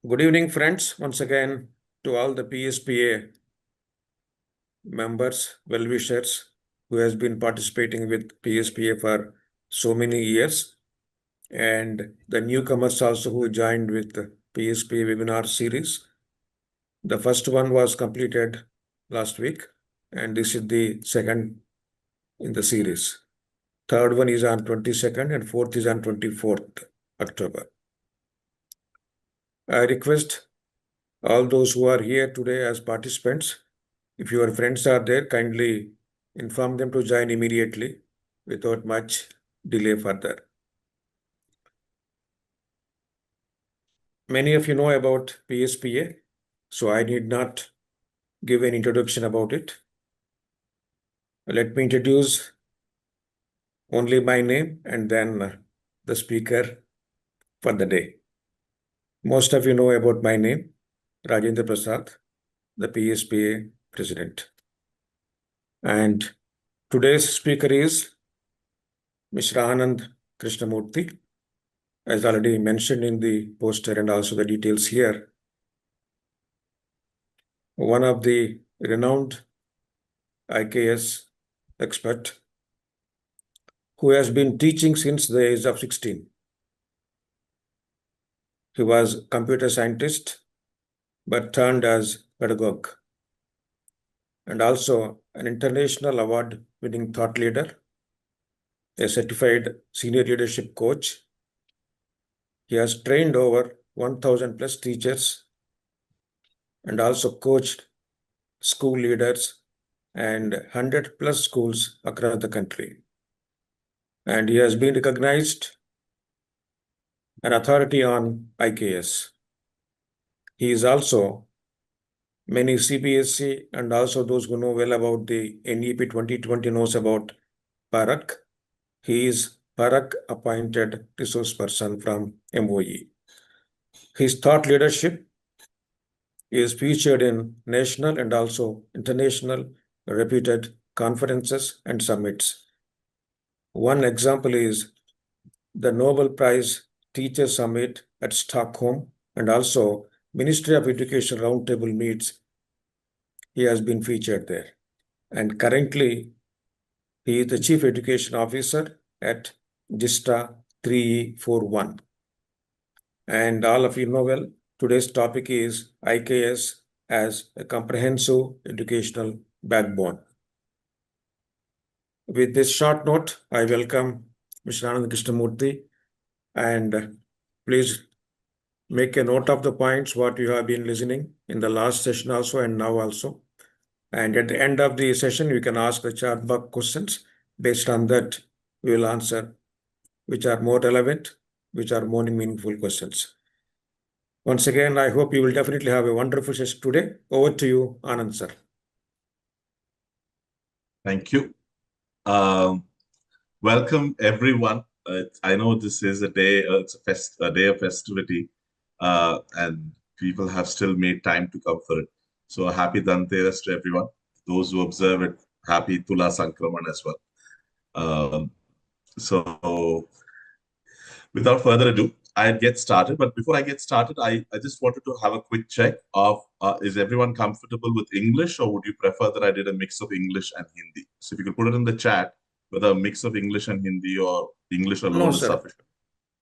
Good evening, friends. Once again, to all the PSPA members, well-wishers who has been participating with PSPA for so many years, and the newcomers also who joined with the PSPA webinar series. The first one was completed last week, and this is the second in the series. Third one is on 22nd and fourth is on 24th October. I request all those who are here today as participants, if your friends are there, kindly inform them to join immediately without much delay further. Many of you know about PSPA, so I need not give an introduction about it. Let me introduce only my name and then the speaker for the day. Most of you know about my name, Rajendra Prasad, the PSPA president. And today's speaker is Mr. Anand Krishnamurthy, as already mentioned in the poster and also the details here. One of the renowned IKS expert who has been teaching since the age of 16. He was a computer scientist, but turned as pedagogue, and also an international award-winning thought leader, a certified senior leadership coach. He has trained over 1,000 plus teachers and also coached school leaders and 100 plus schools across the country. And he has been recognized an authority on IKS. He is also many CBSE and also those who know well about the NEP 2020 knows about Parak. He is Parak appointed resource person from MOE. His thought leadership is featured in national and also international reputed conferences and summits. One example is the Nobel Prize Teacher Summit at Stockholm and also Ministry of Education Roundtable meets. He has been featured there. And currently, he is the Chief Education Officer at Zista 3E4I. And all of you know well, today's topic is IKS as a comprehensive educational backbone. With this short note, I welcome Mr. Anand Krishnamurthy, and please make a note of the points what you have been listening in the last session also and now also. And at the end of the session, you can ask the chat box questions. Based on that, we will answer which are more relevant, which are more meaningful questions. Once again, I hope you will definitely have a wonderful session today. Over to you, Anand sir. Thank you. Welcome everyone. I know this is a day, it's a day of festivity, and people have still made time to come for it. So happy Dhanteras to everyone. Those who observe it, happy Tula Sankraman as well. So without further ado, I'd get started. But before I get started, I just wanted to have a quick check of, is everyone comfortable with English, or would you prefer that I did a mix of English and Hindi? So if you could put it in the chat, whether a mix of English and Hindi or English alone is sufficient.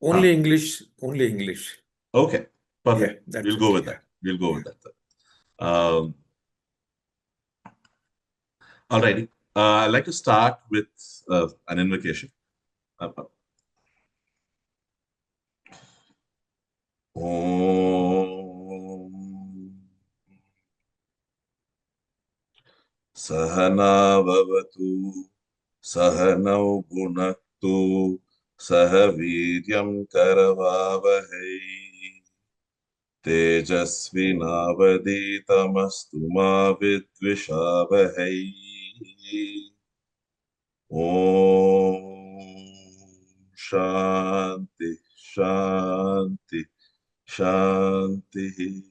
Only English, only English. Okay, perfect. Yeah, we'll go with that. We'll go with that. Alrighty. I'd like to start with an invocation. Sahana Vavatu Sahanau Bhunaktu Sahaviryam Karavavahai Tejasvinavaditamastu ma vidvishavahai. Om Shanti Shanti Shanti.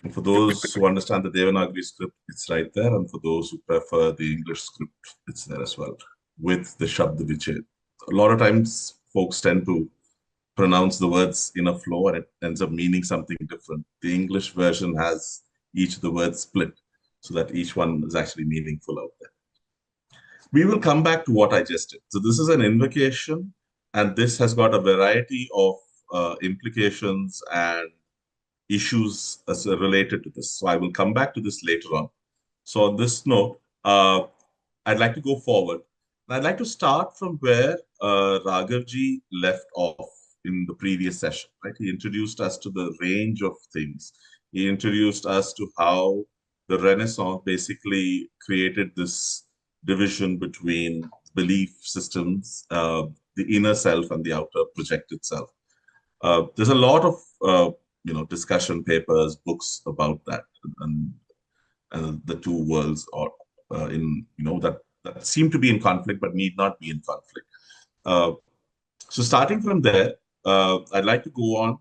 And for those who understand the Devanagari script, it's right there. And for those who prefer the English script, it's there as well, with the Shabda Vichhed. A lot of times, folks tend to pronounce the words in a flow and it ends up meaning something different. The English version has each of the words split so that each one is actually meaningful out there. We will come back to what I just did. So this is an invocation, and this has got a variety of implications and issues related to this. So I will come back to this later on. So on this note, I'd like to go forward. And I'd like to start from where Raghavji left off in the previous session, right? He introduced us to the range of things. He introduced us to how the Renaissance basically created this division between belief systems, the inner self and the outer projected self. There's a lot of discussion papers, books about that, and the two worlds are that seem to be in conflict but need not be in conflict. So starting from there, I'd like to go on,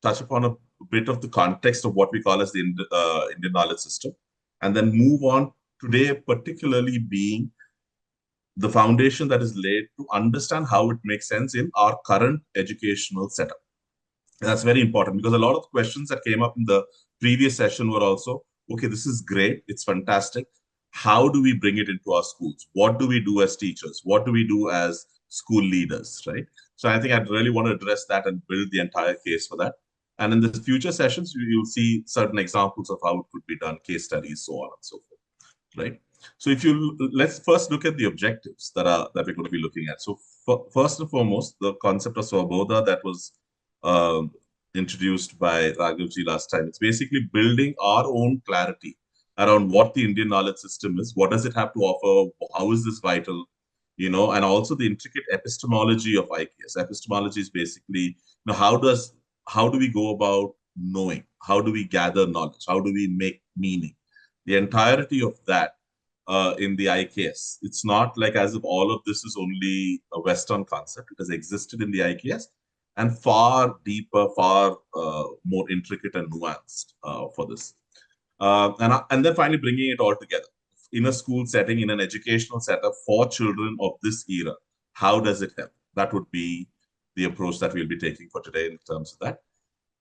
touch upon a bit of the context of what we call as the Indian knowledge system, and then move on today, particularly being the foundation that is laid to understand how it makes sense in our current educational setup. That's very important because a lot of the questions that came up in the previous session were also, okay, this is great, it's fantastic. How do we bring it into our schools? What do we do as teachers? What do we do as school leaders, right? So I think I'd really want to address that and build the entire case for that. And in the future sessions, you'll see certain examples of how it could be done, case studies, so on and so forth, right? So let's first look at the objectives that we're going to be looking at. So first and foremost, the concept of Swabodha that was introduced by Raghavji last time. It's basically building our own clarity around what the Indian knowledge system is, what does it have to offer, how is this vital, and also the intricate epistemology of IKS. Epistemology is basically, how do we go about knowing? How do we gather knowledge? How do we make meaning? The entirety of that in the IKS. It's not like as if all of this is only a Western concept. It has existed in the IKS and far deeper, far more intricate and nuanced for this. And then finally bringing it all together in a school setting, in an educational setup for children of this era. How does it help? That would be the approach that we'll be taking for today in terms of that,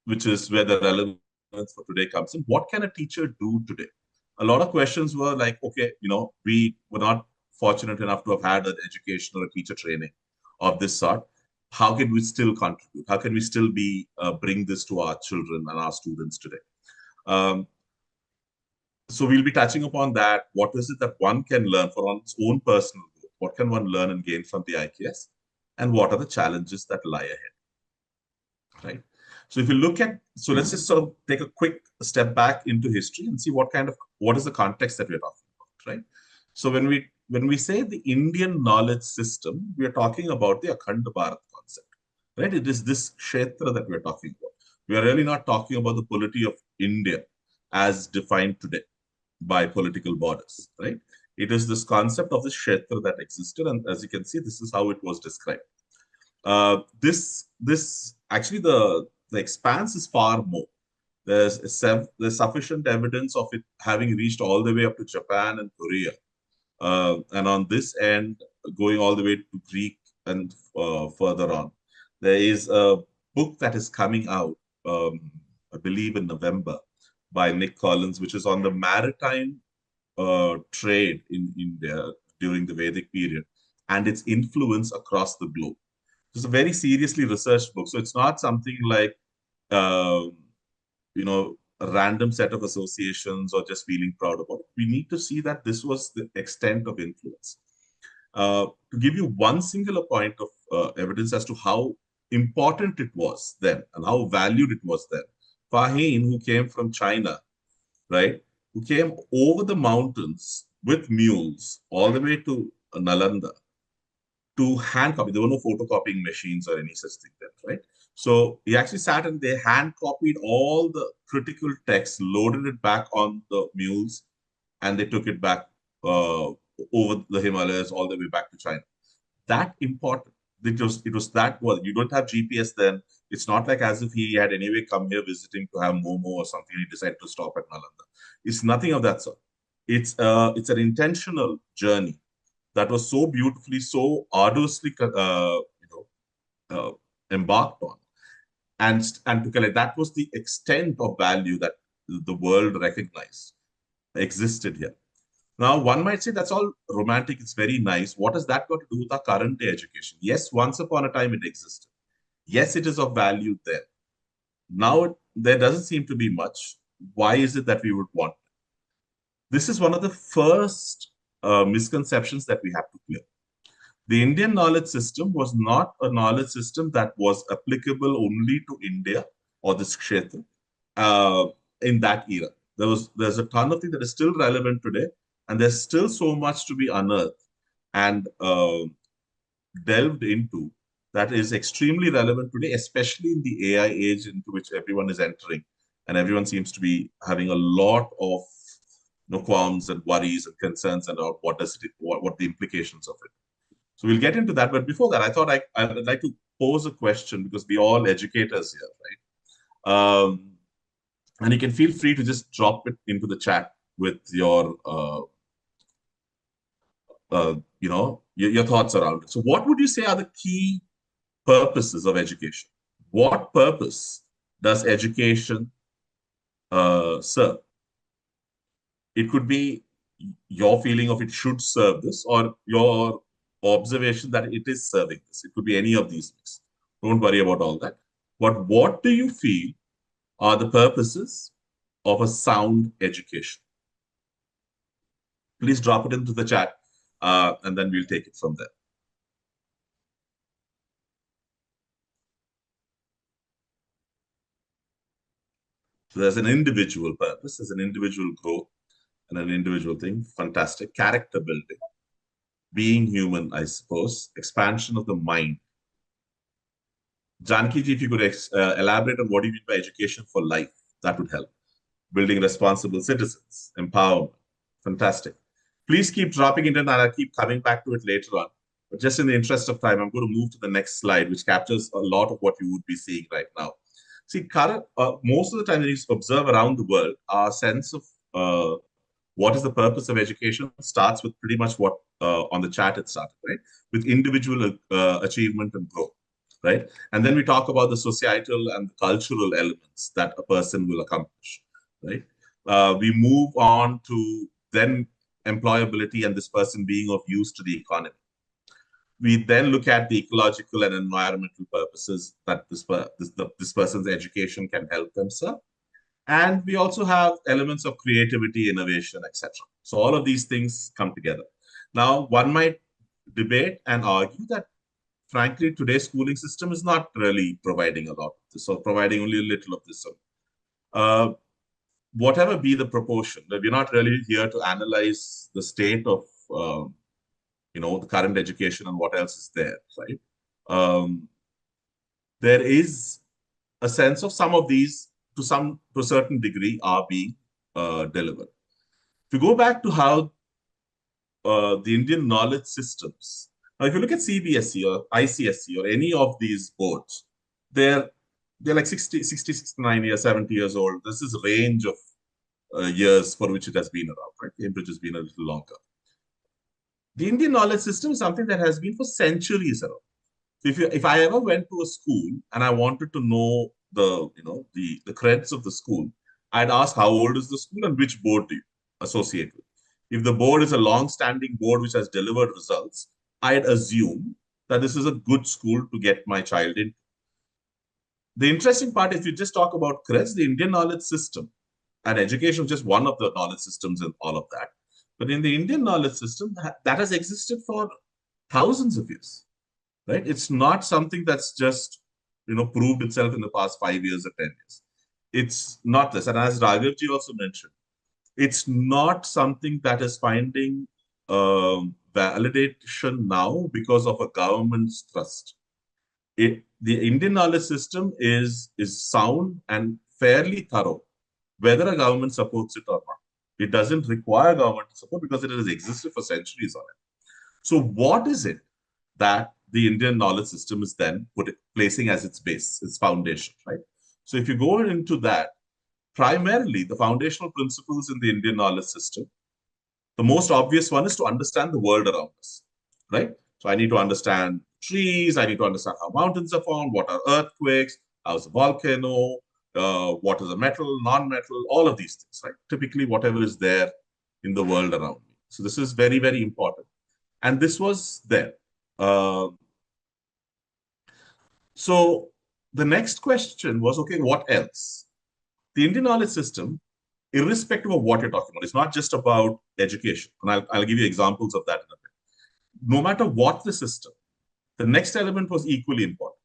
which is where the relevance for today comes in. What can a teacher do today? A lot of questions were like, okay, we were not fortunate enough to have had an education or a teacher training of this sort. How can we still contribute? How can we still bring this to our children and our students today? So we'll be touching upon that. What is it that one can learn for one's own personal growth? What can one learn and gain from the IKS? And what are the challenges that lie ahead? Right? So if you look at, so let's just sort of take a quick step back into history and see what is the context that we're talking about, right? So when we say the Indian knowledge system, we are talking about the Akhanda Bharat concept, right? It is this kshetra that we're talking about. We are really not talking about the polity of India as defined today by political borders, right? It is this concept of this kshetra that existed, and as you can see, this is how it was described. This actually the expanse is far more. There's sufficient evidence of it having reached all the way up to Japan and Korea, and on this end, going all the way to Greek and further on. There is a book that is coming out, I believe in November, by Nick Collins, which is on the maritime trade in India during the Vedic period and its influence across the globe. It's a very seriously researched book. So it's not something like, a random set of associations or just feeling proud about it. We need to see that this was the extent of influence. To give you one singular point of evidence as to how important it was then and how valued it was then, Fahim, who came from China, right, who came over the mountains with mules all the way to Nalanda to hand copy. There were no photocopying machines or any such thing then, right? So he actually sat and they hand copied all the critical text, loaded it back on the mules, and they took it back over the Himalayas all the way back to China. That important. It was that well. You don't have GPS then. It's not like as if he had anyway come here visiting to have Momo or something. He decided to stop at Nalanda. It's nothing of that sort. It's an intentional journey that was so beautifully, so arduously embarked on, and to collect. That was the extent of value that the world recognized existed here. Now, one might say that's all romantic. It's very nice. What has that got to do with our current day education? Yes, once upon a time it existed. Yes, it is of value there. Now, there doesn't seem to be much. Why is it that we would want it? This is one of the first misconceptions that we have to clear. The Indian knowledge system was not a knowledge system that was applicable only to India or this kshetra in that era. There's a ton of things that is still relevant today, and there's still so much to be unearthed and delved into that is extremely relevant today, especially in the AI age into which everyone is entering, and everyone seems to be having a lot of qualms and worries and concerns about what the implications of it. So we'll get into that. But before that, I thought I'd like to pose a question, because we're all educators here, right? And you can feel free to just drop it into the chat with your, your thoughts around it. So what would you say are the key purposes of education? What purpose does education serve? It could be your feeling of it should serve this, or your observation that it is serving this. It could be any of these things. Don't worry about all that. But what do you feel are the purposes of a sound education? Please drop it into the chat, and then we'll take it from there. So there's an individual purpose, there's an individual growth, and an individual thing. Fantastic. Character building. Being human, I suppose. Expansion of the mind. Janki, if you could elaborate on what you mean by education for life, that would help. Building responsible citizens, empowerment. Fantastic. Please keep dropping it in, and I'll keep coming back to it later on. But just in the interest of time, I'm going to move to the next slide, which captures a lot of what you would be seeing right now. See, most of the time when you observe around the world, our sense of what is the purpose of education starts with pretty much what on the chat it started, right? With individual achievement and growth, right? And then we talk about the societal and cultural elements that a person will accomplish, right? We move on to then employability and this person being of use to the economy. We then look at the ecological and environmental purposes that this person's education can help them serve. And we also have elements of creativity, innovation, etc. So all of these things come together. Now, one might debate and argue that, frankly, today's schooling system is not really providing a lot of this, or providing only a little of this. So, whatever be the proportion, that we're not really here to analyze the state of the current education and what else is there, right? There is a sense of some of these, to a certain degree, are being delivered. If you go back to how the Indian knowledge systems, now if you look at CBSE or ICSE or any of these boards, they're like 60, 69 years, 70 years old. This is a range of years for which it has been around, right? Cambridge has been a little longer. The Indian knowledge system is something that has been for centuries around. So if I ever went to a school and I wanted to know the creds of the school, I'd ask how old is the school and which board do you associate with. If the board is a long-standing board which has delivered results, I'd assume that this is a good school to get my child in. The interesting part, if you just talk about creds, the Indian knowledge system, and education is just one of the knowledge systems and all of that. But in the Indian knowledge system, that has existed for thousands of years. Right? It's not something that's just, proved itself in the past 5 years or 10 years. It's not this. And as Raghevji also mentioned, it's not something that is finding validation now because of a government's thrust. The Indian knowledge system is sound and fairly thorough, whether a government supports it or not. It doesn't require government support because it has existed for centuries on it. So what is it that the Indian knowledge system is then placing as its base, its foundation, right? So if you go into that, primarily the foundational principles in the Indian knowledge system, the most obvious one is to understand the world around us, right? So I need to understand trees, I need to understand how mountains are formed, what are earthquakes, how's a volcano, what is a metal, non-metal, all of these things, right? Typically, whatever is there in the world around me. So this is very, very important. And this was there. So the next question was, okay, what else? The Indian knowledge system, irrespective of what you're talking about, it's not just about education. And I'll give you examples of that in a bit. No matter what the system, the next element was equally important,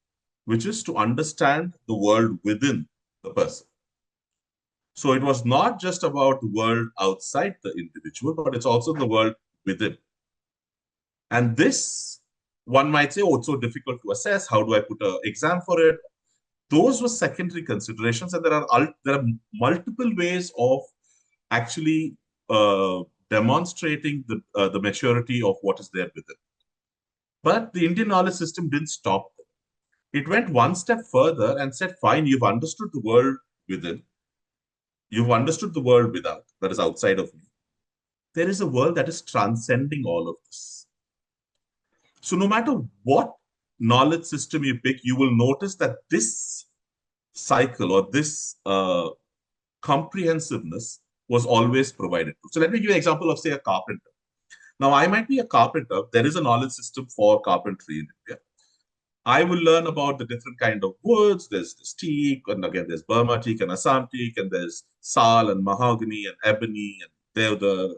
which is to understand the world within the person. So it was not just about the world outside the individual, but it's also the world within. And this, one might say, oh, it's so difficult to assess. How do I put an exam for it? Those were secondary considerations, and there are multiple ways of actually demonstrating the maturity of what is there within. But the Indian knowledge system didn't stop there. It went one step further and said, fine, you've understood the world within. You've understood the world without, that is outside of me. There is a world that is transcending all of this. So no matter what knowledge system you pick, you will notice that this cycle or this comprehensiveness was always provided. So let me give you an example of, say, a carpenter. Now, I might be a carpenter. There is a knowledge system for carpentry in India. I will learn about the different kind of woods. There's teak, and again, there's Burma teak and Assam teak, and there's sal and mahogany and ebony and deodar,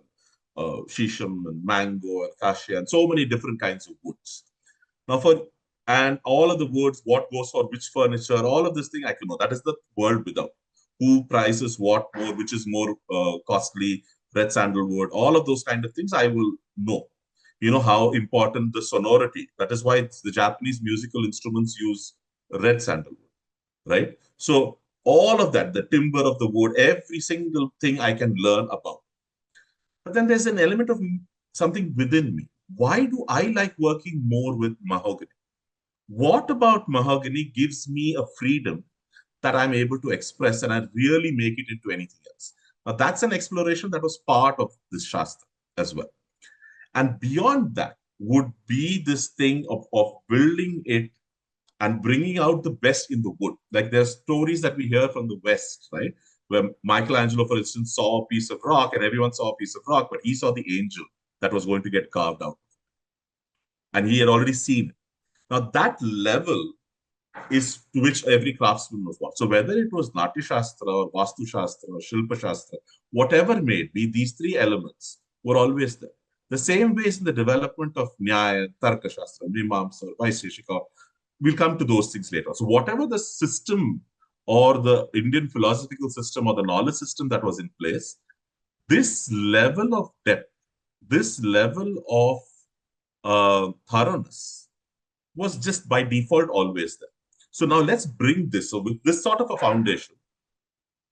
shisham and mango and cassia, and so many different kinds of woods. Now, and all of the woods, what goes for which furniture, all of this thing I can know. That is the world without. Who prices what more, which is more costly, red sandalwood, all of those kind of things I will know. You know how important the sonority. That is why the Japanese musical instruments use red sandalwood, right? So all of that, the timber of the wood, every single thing I can learn about. But then there's an element of something within me. Why do I like working more with mahogany? What about mahogany gives me a freedom that I'm able to express and I really make it into anything else? Now, that's an exploration that was part of this Shastra as well. And beyond that would be this thing of building it and bringing out the best in the wood. Like there's stories that we hear from the West, right? Where Michelangelo, for instance, saw a piece of rock and everyone saw a piece of rock, but he saw the angel that was going to get carved out. And he had already seen it. Now that level is to which every craftsman was brought. So whether it was Natya Shastra or Vastu Shastra or Shilpa Shastra, whatever may it be, these three elements were always there. The same way is in the development of Nyaya, Tarka Shastra, Mimamsa, Vaisheshika. We'll come to those things later. So whatever the system or the Indian philosophical system or the knowledge system that was in place, this level of depth, this level of thoroughness was just by default always there. So now let's bring this. So with this sort of a foundation,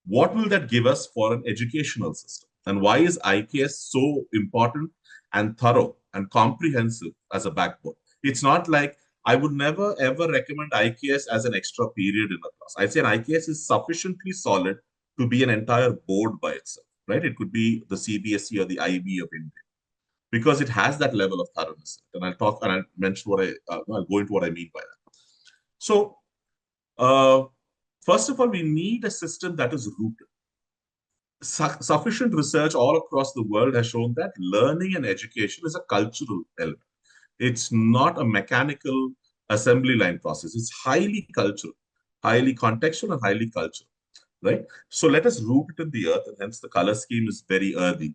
what will that give us for an educational system? And why is IKS so important and thorough and comprehensive as a backbone? It's not like I would never ever recommend IKS as an extra period in a class. I'd say an IKS is sufficiently solid to be an entire board by itself, right? It could be the CBSE or the IB of India because it has that level of thoroughness. And I'll talk and I'll mention I'll go into what I mean by that. So, first of all, we need a system that is rooted. Sufficient research all across the world has shown that learning and education is a cultural element. It's not a mechanical assembly line process. It's highly cultural, highly contextual, and highly cultural, right? So let us root it in the earth, and hence the color scheme is very earthy.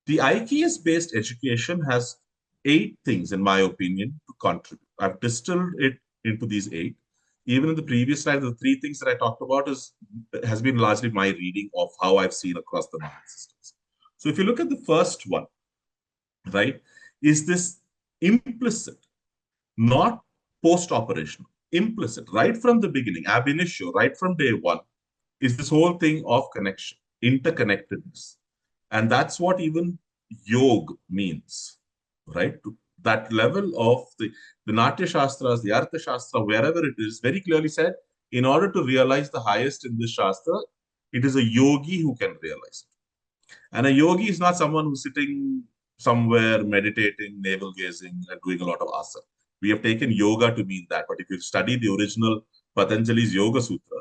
The IKS-based education has 8 things, in my opinion, to contribute. I've distilled it into these 8. Even in the previous slide, the 3 things that I talked about has been largely my reading of how I've seen across the knowledge systems. So if you look at the first one, right, is this implicit, not post-operational, implicit, right from the beginning, ab initio, right from day one, is this whole thing of connection, interconnectedness. And that's what even yoga means, right? To that level of the Natya Shastras, the Artha Shastra, wherever it is, very clearly said, in order to realize the highest in this Shastra, it is a yogi who can realize it. And a yogi is not someone who's sitting somewhere meditating, navel gazing, and doing a lot of asana. We have taken yoga to mean that. But if you study the original Patanjali's Yoga Sutra,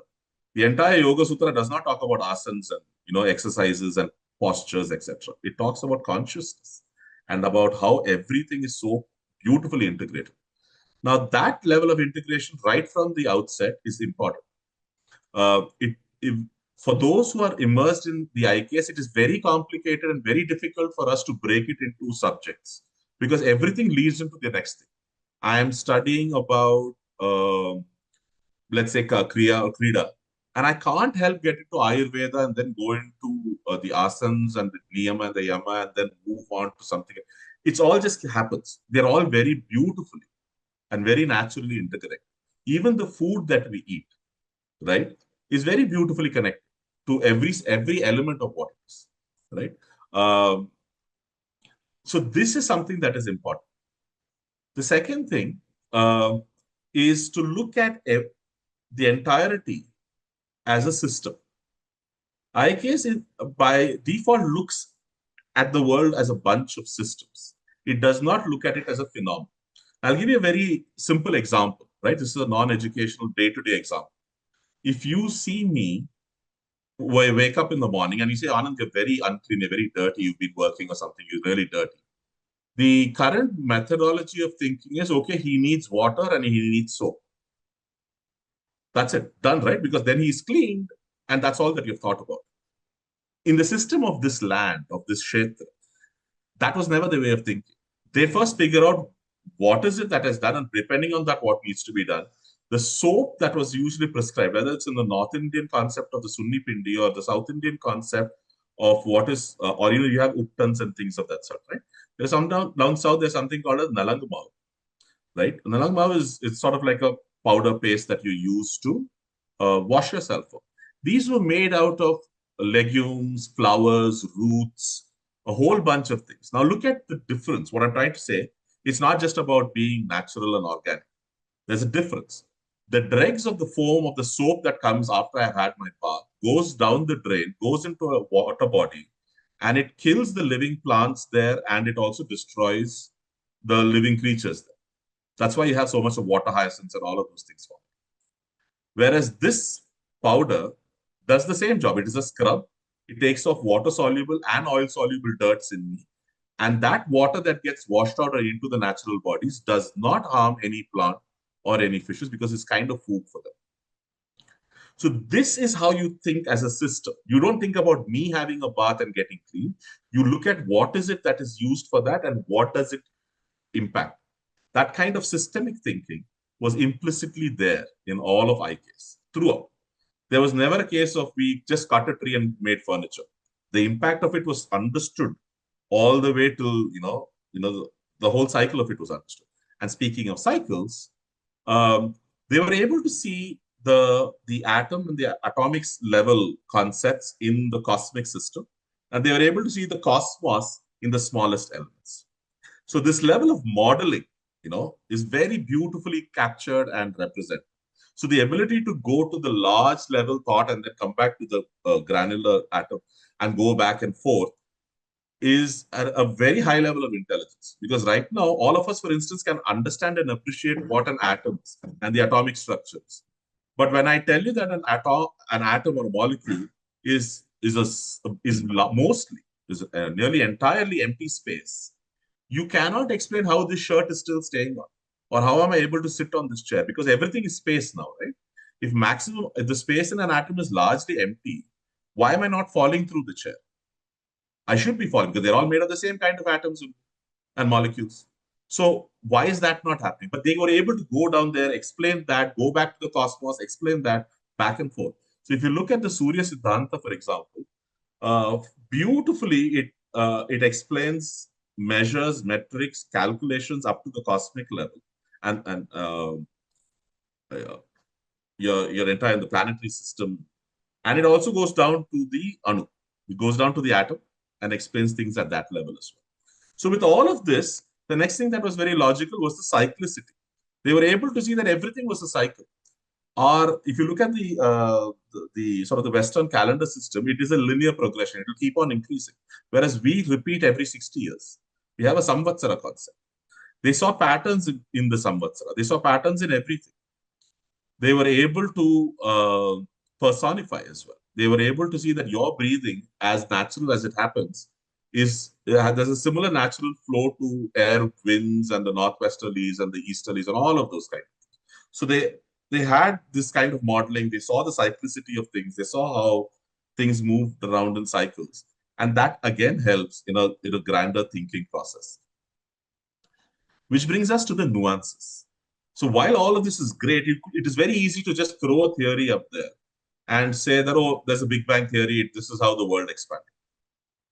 the entire Yoga Sutra does not talk about asanas and exercises and postures, etc. It talks about consciousness and about how everything is so beautifully integrated. Now, that level of integration right from the outset is important. For those who are immersed in the IKS, it is very complicated and very difficult for us to break it into subjects because everything leads into the next thing. I am studying about, let's say, Kriya or Krida, and I can't help get into Ayurveda and then go into the asanas and the niyama and the yama and then move on to something. It's all just happens. They're all very beautifully and very naturally integrated. Even the food that we eat, right, is very beautifully connected to every element of what it is, right? So this is something that is important. The second thing is to look at the entirety as a system. IKS by default looks at the world as a bunch of systems. It does not look at it as a phenomenon. I'll give you a very simple example, right? This is a non-educational day-to-day example. If you see me wake up in the morning and you say, Anand, you're very unclean, you're very dirty, you've been working or something, you're really dirty. The current methodology of thinking is, okay, he needs water and he needs soap. That's it, done, right? Because then he's cleaned and that's all that you've thought about. In the system of this land, of this kshetra, that was never the way of thinking. They first figure out what is it that is done, and depending on that, what needs to be done. The soap that was usually prescribed, whether it's in the North Indian concept of the Sunni Pindi or the South Indian concept of what is, or you have uttans and things of that sort, right? There's some down south, there's something called a nalang mav, right? Nalang mav it's sort of like a powder paste that you use to wash yourself up. These were made out of legumes, flowers, roots, a whole bunch of things. Now look at the difference. What I'm trying to say, it's not just about being natural and organic. There's a difference. The dregs of the foam of the soap that comes after I've had my bath goes down the drain, goes into a water body, and it kills the living plants there, and it also destroys the living creatures there. That's why you have so much of water hyacinths and all of those things. Whereas this powder does the same job. It is a scrub. It takes off water-soluble and oil-soluble dirts in me. And that water that gets washed out into the natural bodies does not harm any plant or any fishes because it's kind of food for them. So this is how you think as a system. You don't think about me having a bath and getting clean. You look at what is it that is used for that and what does it impact. That kind of systemic thinking was implicitly there in all of IKS throughout. There was never a case of we just cut a tree and made furniture. The impact of it was understood all the way till the whole cycle of it was understood. And speaking of cycles, they were able to see the atom and the atomic level concepts in the cosmic system, and they were able to see the cosmos in the smallest elements. So this level of modeling, is very beautifully captured and represented. So the ability to go to the large level thought and then come back to the granular atom and go back and forth is at a very high level of intelligence. Because right now, all of us, for instance, can understand and appreciate what an atom is and the atomic structures. But when I tell you that an atom or a molecule is nearly entirely empty space, you cannot explain how this shirt is still staying on, or how am I able to sit on this chair, because everything is space now, right? If the space in an atom is largely empty, why am I not falling through the chair? I should be falling because they're all made of the same kind of atoms and molecules. So why is that not happening? But they were able to go down there, explain that, go back to the cosmos, explain that, back and forth. So if you look at the Surya Siddhanta, for example, beautifully it explains measures, metrics, calculations up to the cosmic level, and your entire the planetary system, and it also goes down to the anu. It goes down to the atom and explains things at that level as well. So with all of this, the next thing that was very logical was the cyclicity. They were able to see that everything was a cycle. Or if you look at the sort of the Western calendar system, it is a linear progression. It will keep on increasing. Whereas we repeat every 60 years. We have a Samvatsara concept. They saw patterns in the Samvatsara. They saw patterns in everything. they were able to personify as well. They were able to see that your breathing, as natural as it happens, there's a similar natural flow to air winds and the northwesterlies and the easterlies and all of those kinds. So they had this kind of modeling. They saw the cyclicity of things. They saw how things moved around in cycles, and that again helps in a grander thinking process. Which brings us to the nuances. So while all of this is great, it is very easy to just throw a theory up there and say that, oh, there's a Big Bang theory. This is how the world expanded.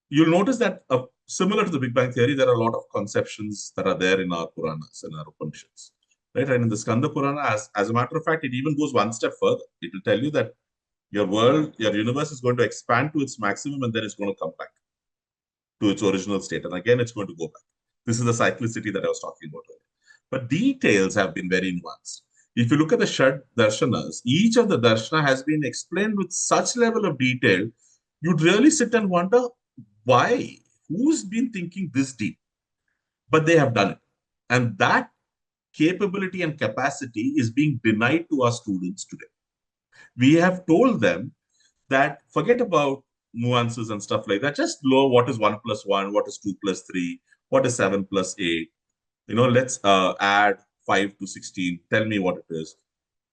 You'll notice that similar to the Big Bang theory, there are a lot of conceptions that are there in our Puranas and our Upanishads. Right? And in the Skanda Purana, as a matter of fact, it even goes one step further. It will tell you that your world, your universe is going to expand to its maximum and then it's going to come back to its original state. And again, it's going to go back. This is the cyclicity that I was talking about earlier. But details have been very nuanced. If you look at the Shad Darshanas, each of the Darshana has been explained with such level of detail, you'd really sit and wonder why? Who's been thinking this deep? But they have done it. And that capability and capacity is being denied to our students today. We have told them that forget about nuances and stuff like that. Just know what is 1 plus 1, what is 2 plus 3, what is 7 plus 8. Let's add 5 to 16. Tell me what it is.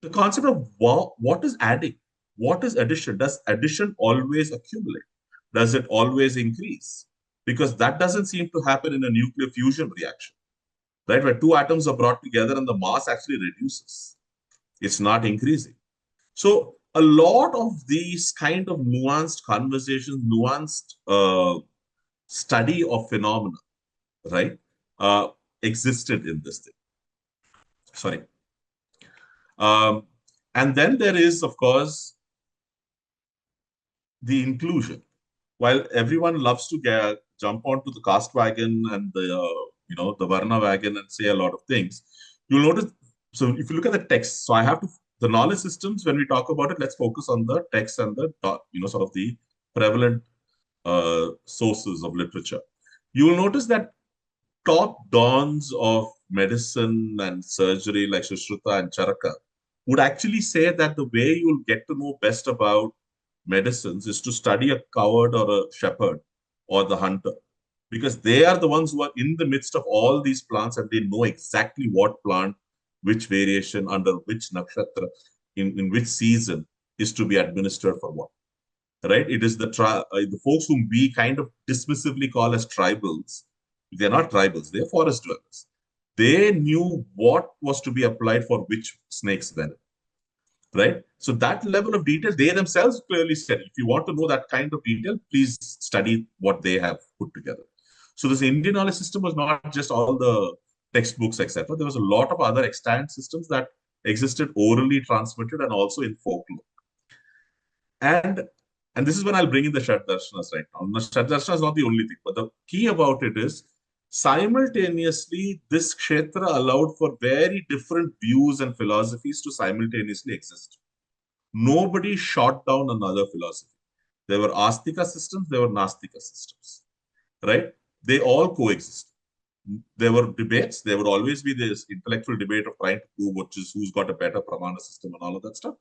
The concept of what is adding? What is addition? Does addition always accumulate? Does it always increase? Because that doesn't seem to happen in a nuclear fusion reaction, right? Where two atoms are brought together and the mass actually reduces. It's not increasing. So a lot of these kind of nuanced conversations, nuanced study of phenomena, right, existed in this thing. Sorry. And then there is, of course, the inclusion. While everyone loves to jump onto the caste wagon and the Varna wagon and say a lot of things, you'll notice. So if you look at the text, so the knowledge systems, when we talk about it, let's focus on the text and the sort of the prevalent sources of literature. You will notice that top dons of medicine and surgery like Sushruta and Charaka would actually say that the way you'll get to know best about medicines is to study a coward or a shepherd or the hunter, because they are the ones who are in the midst of all these plants and they know exactly what plant, which variation, under which nakshatra, in which season is to be administered for what. Right? It is the folks whom we kind of dismissively call as tribals. They're not tribals, they're forest dwellers. They knew what was to be applied for which snake's venom. Right? So that level of detail, they themselves clearly said, if you want to know that kind of detail, please study what they have put together. So this Indian knowledge system was not just all the textbooks, etc. There was a lot of other extant systems that existed orally transmitted and also in folklore. And this is when I'll bring in the Shad Darshanas right now. The Shad Darshana is not the only thing, but the key about it is simultaneously, this kshetra allowed for very different views and philosophies to simultaneously exist. Nobody shot down another philosophy. There were Astika systems, there were Nastika systems, right? They all coexist. There were debates. There would always be this intellectual debate of trying to prove who's got a better pramana system and all of that stuff.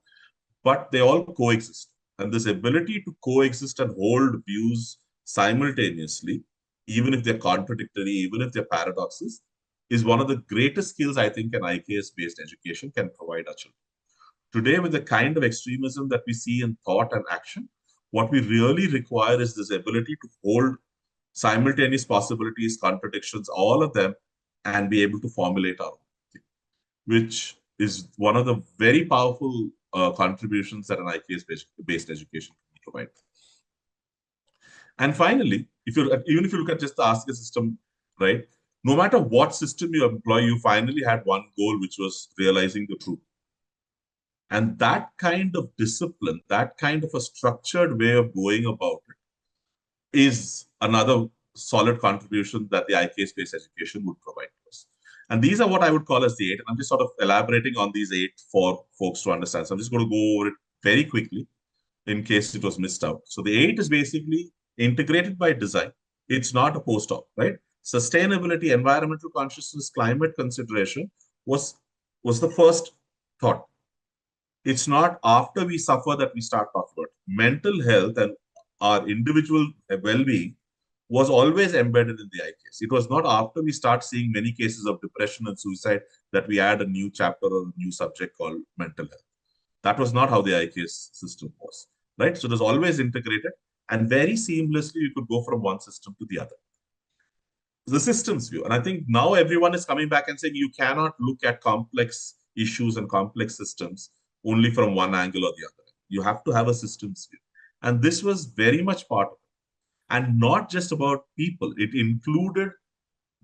But they all coexist. And this ability to coexist and hold views simultaneously, even if they're contradictory, even if they're paradoxes, is one of the greatest skills I think an IKS-based education can provide our children. Today, with the kind of extremism that we see in thought and action, what we really require is this ability to hold simultaneous possibilities, contradictions, all of them, and be able to formulate our own thing, which is one of the very powerful contributions that an IKS-based education can provide. And finally, even if you look at just the Astika system, right, no matter what system you employ, you finally had one goal, which was realizing the truth. And that kind of discipline, that kind of a structured way of going about it is another solid contribution that the IKS-based education would provide to us. And these are what I would call as the 8. And I'm just sort of elaborating on these 8 for folks to understand. So I'm just going to go over it very quickly in case it was missed out. So the 8 is basically integrated by design. It's not a post-op, right? Sustainability, environmental consciousness, climate consideration was the first thought. It's not after we suffer that we start talking about it. Mental health and our individual well-being was always embedded in the IKS. It was not after we start seeing many cases of depression and suicide that we add a new chapter or a new subject called mental health. That was not how the IKS system was, right? So it was always integrated, and very seamlessly you could go from one system to the other. The systems view. And I think now everyone is coming back and saying you cannot look at complex issues and complex systems only from one angle or the other. You have to have a systems view. And this was very much part of it. And not just about people. It included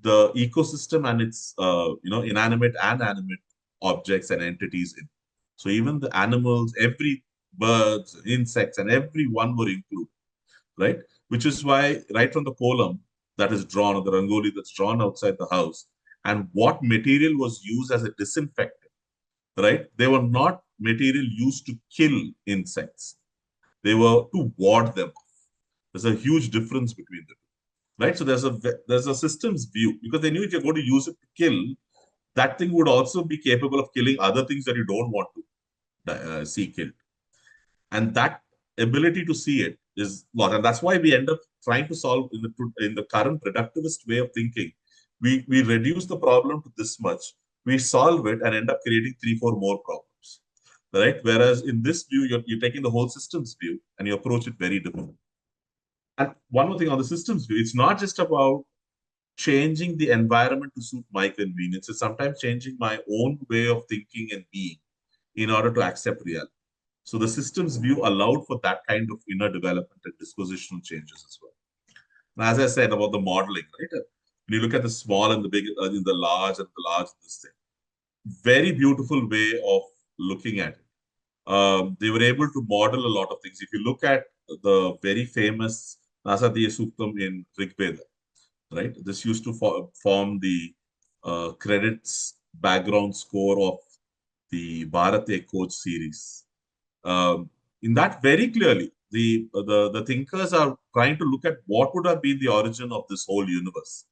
the ecosystem and its inanimate and animate objects and entities in. So even the animals, every birds, insects, and everyone were included, right? Which is why right from the column that is drawn, or the rangoli that's drawn outside the house, and what material was used as a disinfectant, right? They were not material used to kill insects. They were to ward them off. There's a huge difference between the two, right? So there's a systems view, because they knew if you're going to use it to kill, that thing would also be capable of killing other things that you don't want to see killed. And that ability to see it is lot, and that's why we end up trying to solve in the current reductivist way of thinking. We reduce the problem to this much, we solve it, and end up creating 3-4 more problems, right? Whereas in this view, you're taking the whole systems view and you approach it very differently. And one more thing on the systems view, it's not just about changing the environment to suit my convenience. It's sometimes changing my own way of thinking and being in order to accept reality. So the systems view allowed for that kind of inner development and dispositional changes as well. And as I said about the modeling, right? When you look at the small and the big, in the large and the large, this thing, very beautiful way of looking at it. They were able to model a lot of things. If you look at the very famous Nasadiya Suktam in Rig Veda, right? This used to form the credits background score of the Bharate Coach series. In that, very clearly, the thinkers are trying to look at what would have been the origin of this whole universe.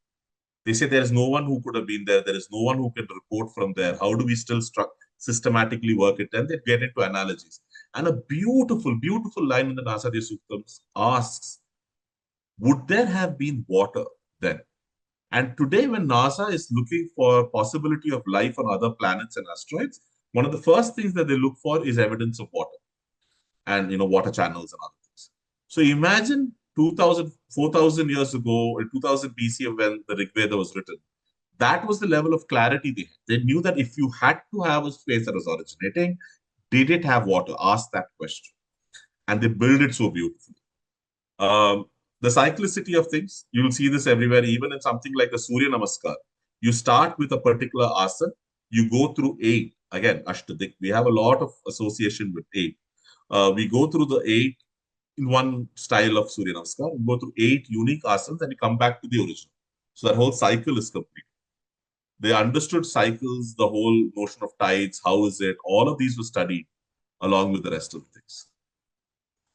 They say there is no one who could have been there. There is no one who can report from there. How do we still systematically work it? And they get into analogies. And a beautiful, beautiful line in the Nasadiya Suktams asks, would there have been water then? And today, when NASA is looking for possibility of life on other planets and asteroids, one of the first things that they look for is evidence of water and water channels and other things. So imagine 2000, 4,000 years ago, in 2000 BC, when the Rig Veda was written, that was the level of clarity they had. They knew that if you had to have a space that was originating, did it have water? Ask that question. And they build it so beautifully. The cyclicity of things, you will see this everywhere, even in something like the Surya Namaskar. You start with a particular asana, you go through 8. Again, Ashtadik, we have a lot of association with 8. We go through the 8 in one style of Surya Namaskar, we go through 8 unique asanas, and we come back to the original. So that whole cycle is complete. They understood cycles, the whole notion of tides, how is it, all of these were studied along with the rest of the things.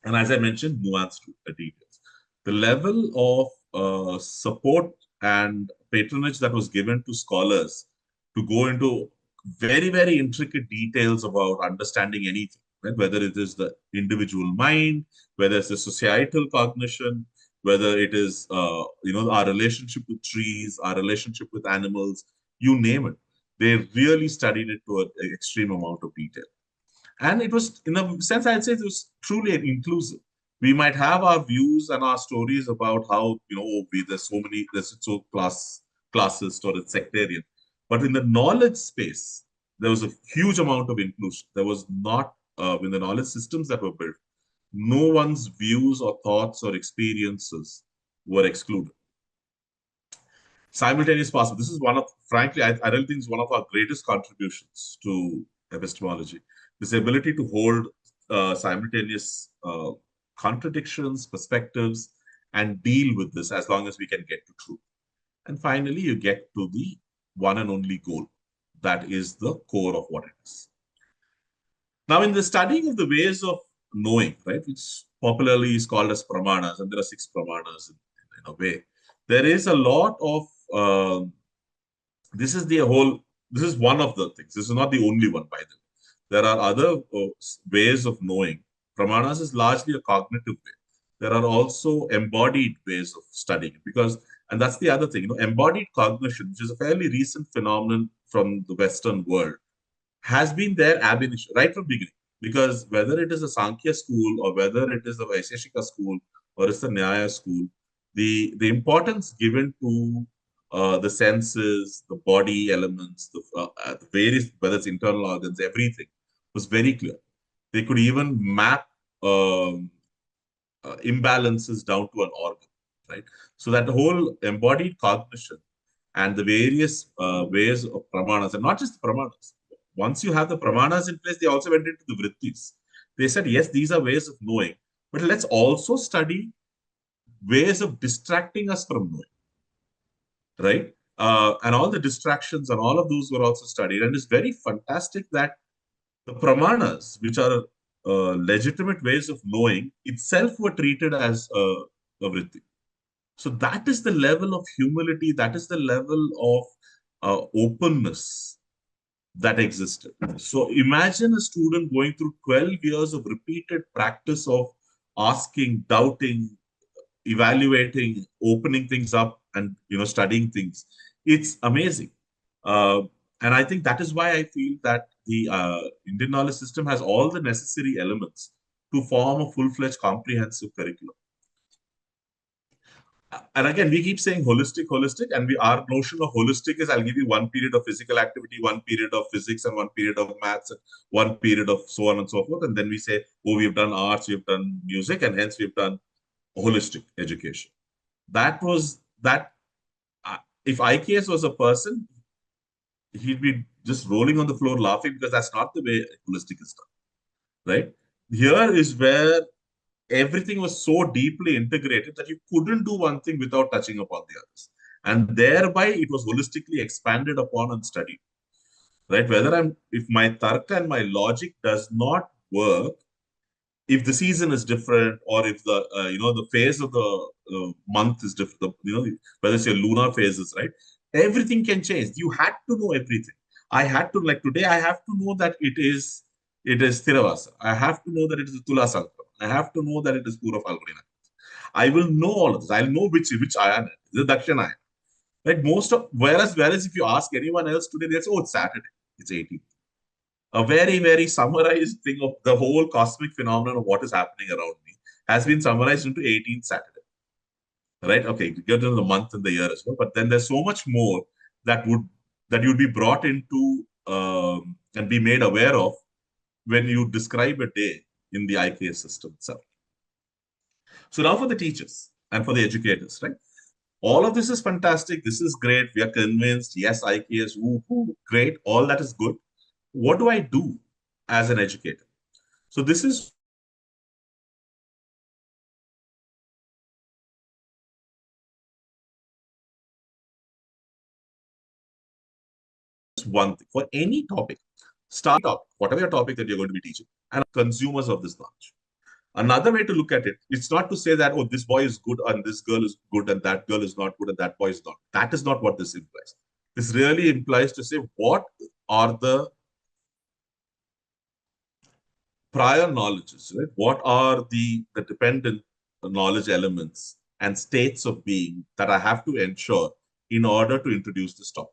And as I mentioned, nuanced details. The level of support and patronage that was given to scholars to go into very, very intricate details about understanding anything, right? Whether it is the individual mind, whether it's the societal cognition, whether it is our relationship with trees, our relationship with animals, you name it. They really studied it to an extreme amount of detail. And it was, in a sense, I'd say it was truly inclusive. We might have our views and our stories about how, there's so many, there's so classist or it's sectarian. But in the knowledge space, there was a huge amount of inclusion. There was not, in the knowledge systems that were built, no one's views or thoughts or experiences were excluded. Simultaneous password. This is frankly, I really think it's one of our greatest contributions to epistemology. This ability to hold simultaneous contradictions, perspectives, and deal with this as long as we can get to truth. And finally, you get to the one and only goal. That is the core of what it is. Now, in the studying of the ways of knowing, right, which popularly is called as pramanas, and there are 6 pramanas in a way, there is a lot of this is one of the things. This is not the only one, by the way. There are other ways of knowing. Pramanas is largely a cognitive way. There are also embodied ways of studying because, and that's the other thing, embodied cognition, which is a fairly recent phenomenon from the Western world, has been there ab initio, right from beginning. Because whether it is a Sankhya school or whether it is the Vaisheshika school or it's the Nyaya school, the importance given to the senses, the body elements, the various, whether it's internal organs, everything was very clear. They could even map imbalances down to an organ, right? So that whole embodied cognition and the various ways of pramanas, and not just the pramanas. Once you have the pramanas in place, they also went into the vrittis. They said, yes, these are ways of knowing, but let's also study ways of distracting us from knowing, right? And all the distractions and all of those were also studied. And it's very fantastic that the pramanas, which are legitimate ways of knowing, itself were treated as a vritti. So that is the level of humility, that is the level of openness that existed. So imagine a student going through 12 years of repeated practice of asking, doubting, evaluating, opening things up, and studying things. It's amazing. And I think that is why I feel that the Indian knowledge system has all the necessary elements to form a full-fledged comprehensive curriculum. And again, we keep saying holistic, and our notion of holistic is I'll give you one period of physical activity, one period of physics, and one period of maths, and one period of so on and so forth. And then we say, oh, we've done arts, we've done music, and hence we've done holistic education. That was that. If IKS was a person, he'd be just rolling on the floor laughing because that's not the way holistic is done, right? Here is where everything was so deeply integrated that you couldn't do one thing without touching upon the others. And thereby it was holistically expanded upon and studied, right? If my tarka and my logic does not work, if the season is different or if the, the phase of the month is different, whether it's your lunar phases, right? Everything can change. You had to know everything. I had to, like today, I have to know that it is Thiravasa. I have to know that it is Tula Sankram. I have to know that it is Pura Falguni. I will know all of this. I'll know which ayan it is. The Dakshin ayan. Like whereas if you ask anyone else today, they'll say, oh, it's Saturday. It's 18th. A very, very summarized thing of the whole cosmic phenomenon of what is happening around me has been summarized into 18th Saturday. Right? Okay, you get into the month and the year as well. But then there's so much more that you'd be brought into and be made aware of when you describe a day in the IKS system itself. So now for the teachers and for the educators, right? All of this is fantastic. This is great. We are convinced. Yes, IKS, great. All that is good. What do I do as an educator? So this is one thing for any topic. Start up, whatever your topic that you're going to be teaching, and consumers of this knowledge. Another way to look at it, it's not to say that, oh, this boy is good and this girl is good and that girl is not good and that boy is not. That is not what this implies. This really implies to say, what are the prior knowledges, right? What are the dependent knowledge elements and states of being that I have to ensure in order to introduce this topic,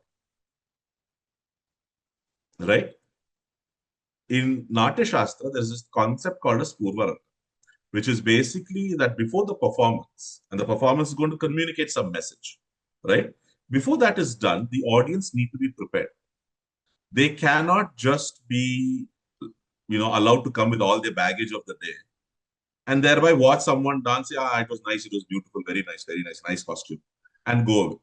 right? In Natya Shastra, there's this concept called as Purvaranga, which is basically that before the performance, and the performance is going to communicate some message, right? Before that is done, the audience need to be prepared. They cannot just be, allowed to come with all their baggage of the day and thereby watch someone dance. Yeah, it was nice, it was beautiful, very nice, nice costume, and go away.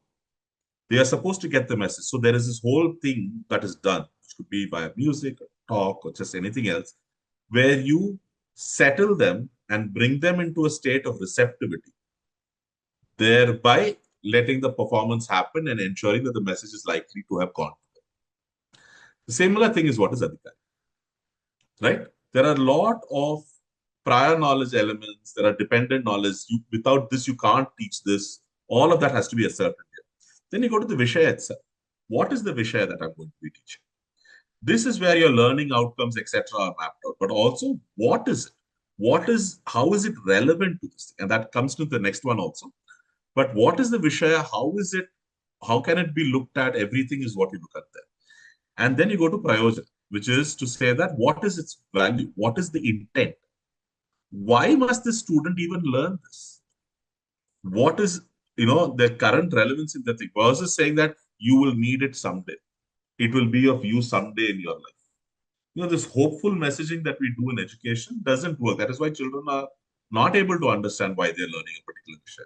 They are supposed to get the message. So there is this whole thing that is done, which could be via music, or talk, or just anything else, where you settle them and bring them into a state of receptivity, thereby letting the performance happen and ensuring that the message is likely to have gone. The similar thing is what is Adhikari, right? There are a lot of prior knowledge elements. There are dependent knowledge. Without this, you can't teach this. All of that has to be asserted here. Then you go to the Vishaya itself. What is the Vishaya that I'm going to be teaching? This is where your learning outcomes, etc., are mapped out. But also, what is it? How is it relevant to this thing? And that comes to the next one also. But what is the Vishaya? How can it be looked at? Everything is what you look at there. And then you go to Prayojan, which is to say that what is its value? What is the intent? Why must the student even learn this? What is, the current relevance in the thing versus saying that you will need it someday. It will be of use someday in your life. This hopeful messaging that we do in education doesn't work. That is why children are not able to understand why they're learning a particular viषय.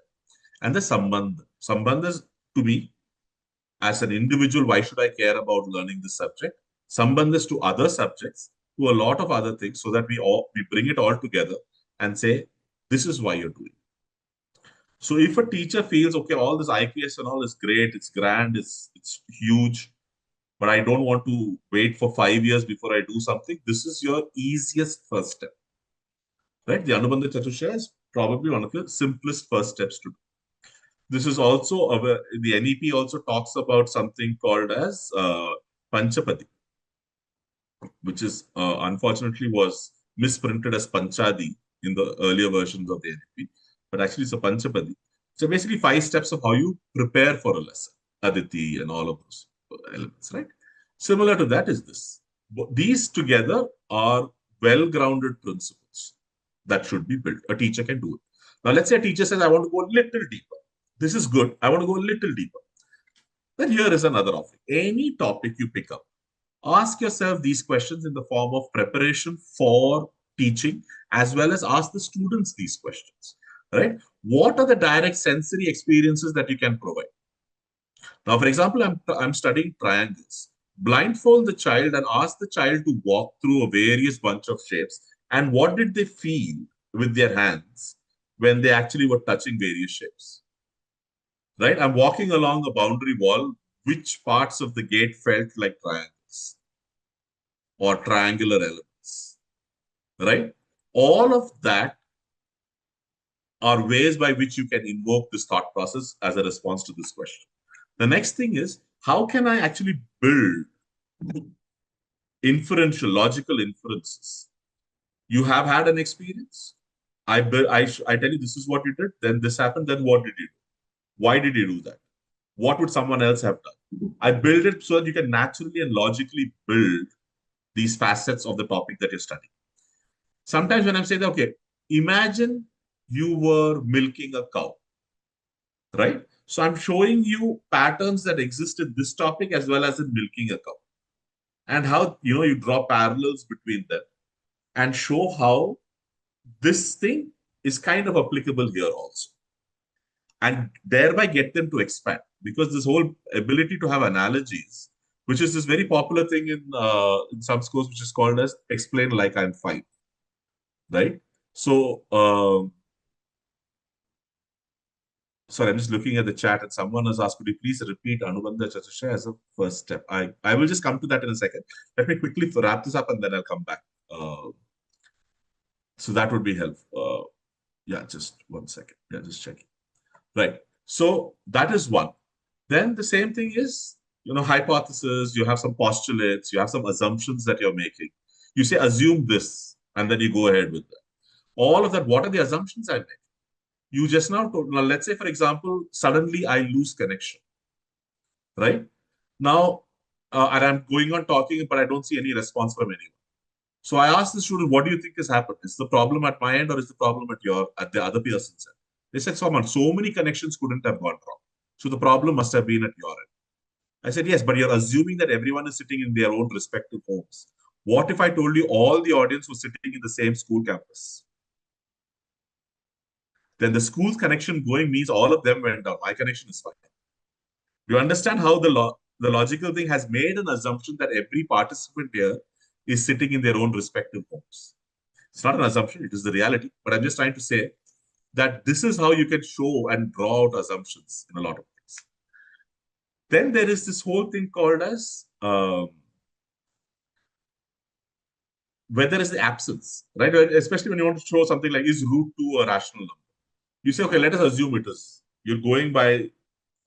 And the sambandha. Sambandha is, to me, as an individual, why should I care about learning this subject? Sambandha is to other subjects, to a lot of other things, so that we bring it all together and say, this is why you're doing it. So if a teacher feels, okay, all this IKS and all is great, it's grand, it's huge, but I don't want to wait for 5 years before I do something, this is your easiest first step. Right? The Anubandha Chaturshaya is probably one of the simplest first steps to do. This is also, the NEP also talks about something called as Panchapadi, which is unfortunately was misprinted as Panchadi in the earlier versions of the NEP, but actually it's a Panchapadi. So basically 5 steps of how you prepare for a lesson, Aditi and all of those elements, right? Similar to that is this. These together are well-grounded principles that should be built. A teacher can do it. Now, let's say a teacher says, I want to go a little deeper. This is good. I want to go a little deeper. Then here is another offering. Any topic you pick up, ask yourself these questions in the form of preparation for teaching, as well as ask the students these questions, right? What are the direct sensory experiences that you can provide? Now, for example, I'm studying triangles. Blindfold the child and ask the child to walk through a various bunch of shapes. And what did they feel with their hands when they actually were touching various shapes? Right? I'm walking along a boundary wall. Which parts of the gate felt like triangles or triangular elements? Right? All of that are ways by which you can invoke this thought process as a response to this question. The next thing is, how can I actually build inferential, logical inferences? You have had an experience. I tell you, this is what you did. Then this happened. Then what did you do? Why did you do that? What would someone else have done? I build it so that you can naturally and logically build these facets of the topic that you're studying. Sometimes when I'm saying, okay, imagine you were milking a cow, right? So I'm showing you patterns that exist in this topic as well as in milking a cow. And how, you draw parallels between them and show how this thing is kind of applicable here also. And thereby get them to expand. Because this whole ability to have analogies, which is this very popular thing in some schools, which is called as explain like I'm 5. Right? So, sorry, I'm just looking at the chat and someone has asked, could you please repeat Anubandha Chaturshaya as a first step? I will just come to that in a second. Let me quickly wrap this up and then I'll come back. So that would be helpful. Yeah, just 1 second. Yeah, just checking. Right. So that is one. Then the same thing is, hypothesis, you have some postulates, you have some assumptions that you're making. You say, assume this, and then you go ahead with that. All of that, what are the assumptions I make? You just now told, now let's say, for example, suddenly I lose connection, right? Now, and I'm going on talking, but I don't see any response from anyone. So I asked the student, what do you think has happened? Is the problem at my end or is the problem at the other person's end? They said, so many connections couldn't have gone wrong. So the problem must have been at your end. I said, yes, but you're assuming that everyone is sitting in their own respective homes. What if I told you all the audience was sitting in the same school campus? Then the school's connection going means all of them went down. My connection is fine. You understand how the logical thing has made an assumption that every participant here is sitting in their own respective homes. It's not an assumption, it is the reality. But I'm just trying to say that this is how you can show and draw out assumptions in a lot of things. Then there is this whole thing called as where there is the absence, right? Especially when you want to show something like, is root 2 a rational number? You say, okay, let us assume it is. You're going by,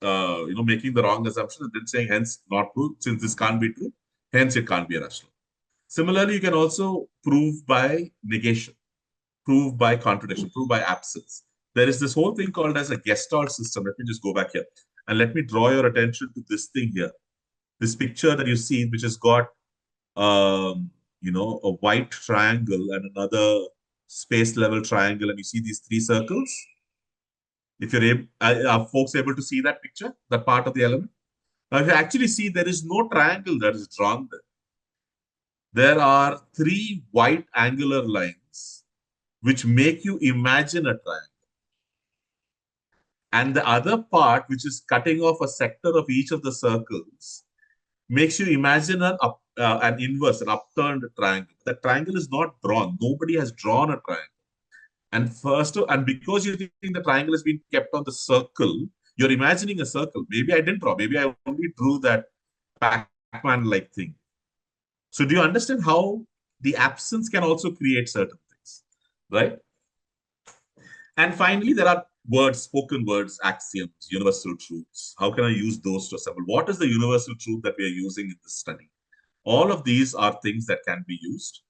making the wrong assumption and then saying, hence, not true, since this can't be true. Hence, it can't be irrational. Similarly, you can also prove by negation, prove by contradiction, prove by absence. There is this whole thing called as a Gestalt system. Let me just go back here and let me draw your attention to this thing here. This picture that you see, which has got a white triangle and another space level triangle, and you see these three circles. If you're able, are folks able to see that picture, that part of the element? Now, if you actually see, there is no triangle that is drawn there. There are three white angular lines which make you imagine a triangle. And the other part, which is cutting off a sector of each of the circles, makes you imagine an inverse, an upturned triangle. The triangle is not drawn. Nobody has drawn a triangle. And because you think the triangle has been kept on the circle, you're imagining a circle. Maybe I didn't draw. Maybe I only drew that Pac-Man-like thing. So do you understand how the absence can also create certain things, right? And finally, there are words, spoken words, axioms, universal truths. How can I use those to assemble? What is the universal truth that we are using in this study? All of these are things that can be used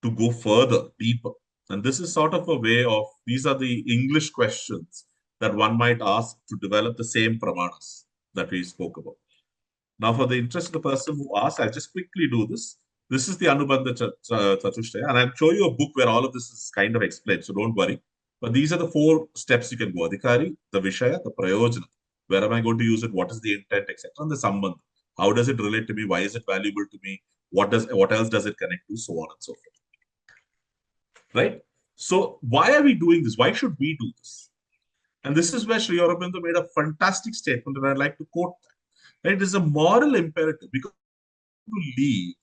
to go further, deeper. And this is sort of a way of, these are the English questions that one might ask to develop the same pramanas that we spoke about. Now, for the interest of the person who asked, I'll just quickly do this. This is the Anubandha Chatushtaya, and I'll show you a book where all of this is kind of explained, so don't worry. But these are the 4 steps you can go. Adhikari, the Vishaya, the Prayojana. Where am I going to use it? What is the intent, etc. And the Sambandha. How does it relate to me? Why is it valuable to me? What else does it connect to? So on and so forth. Right? So why are we doing this? Why should we do this? And this is where Sri Aurobindo made a fantastic statement, and I'd like to quote that. Right? It is a moral imperative because to leave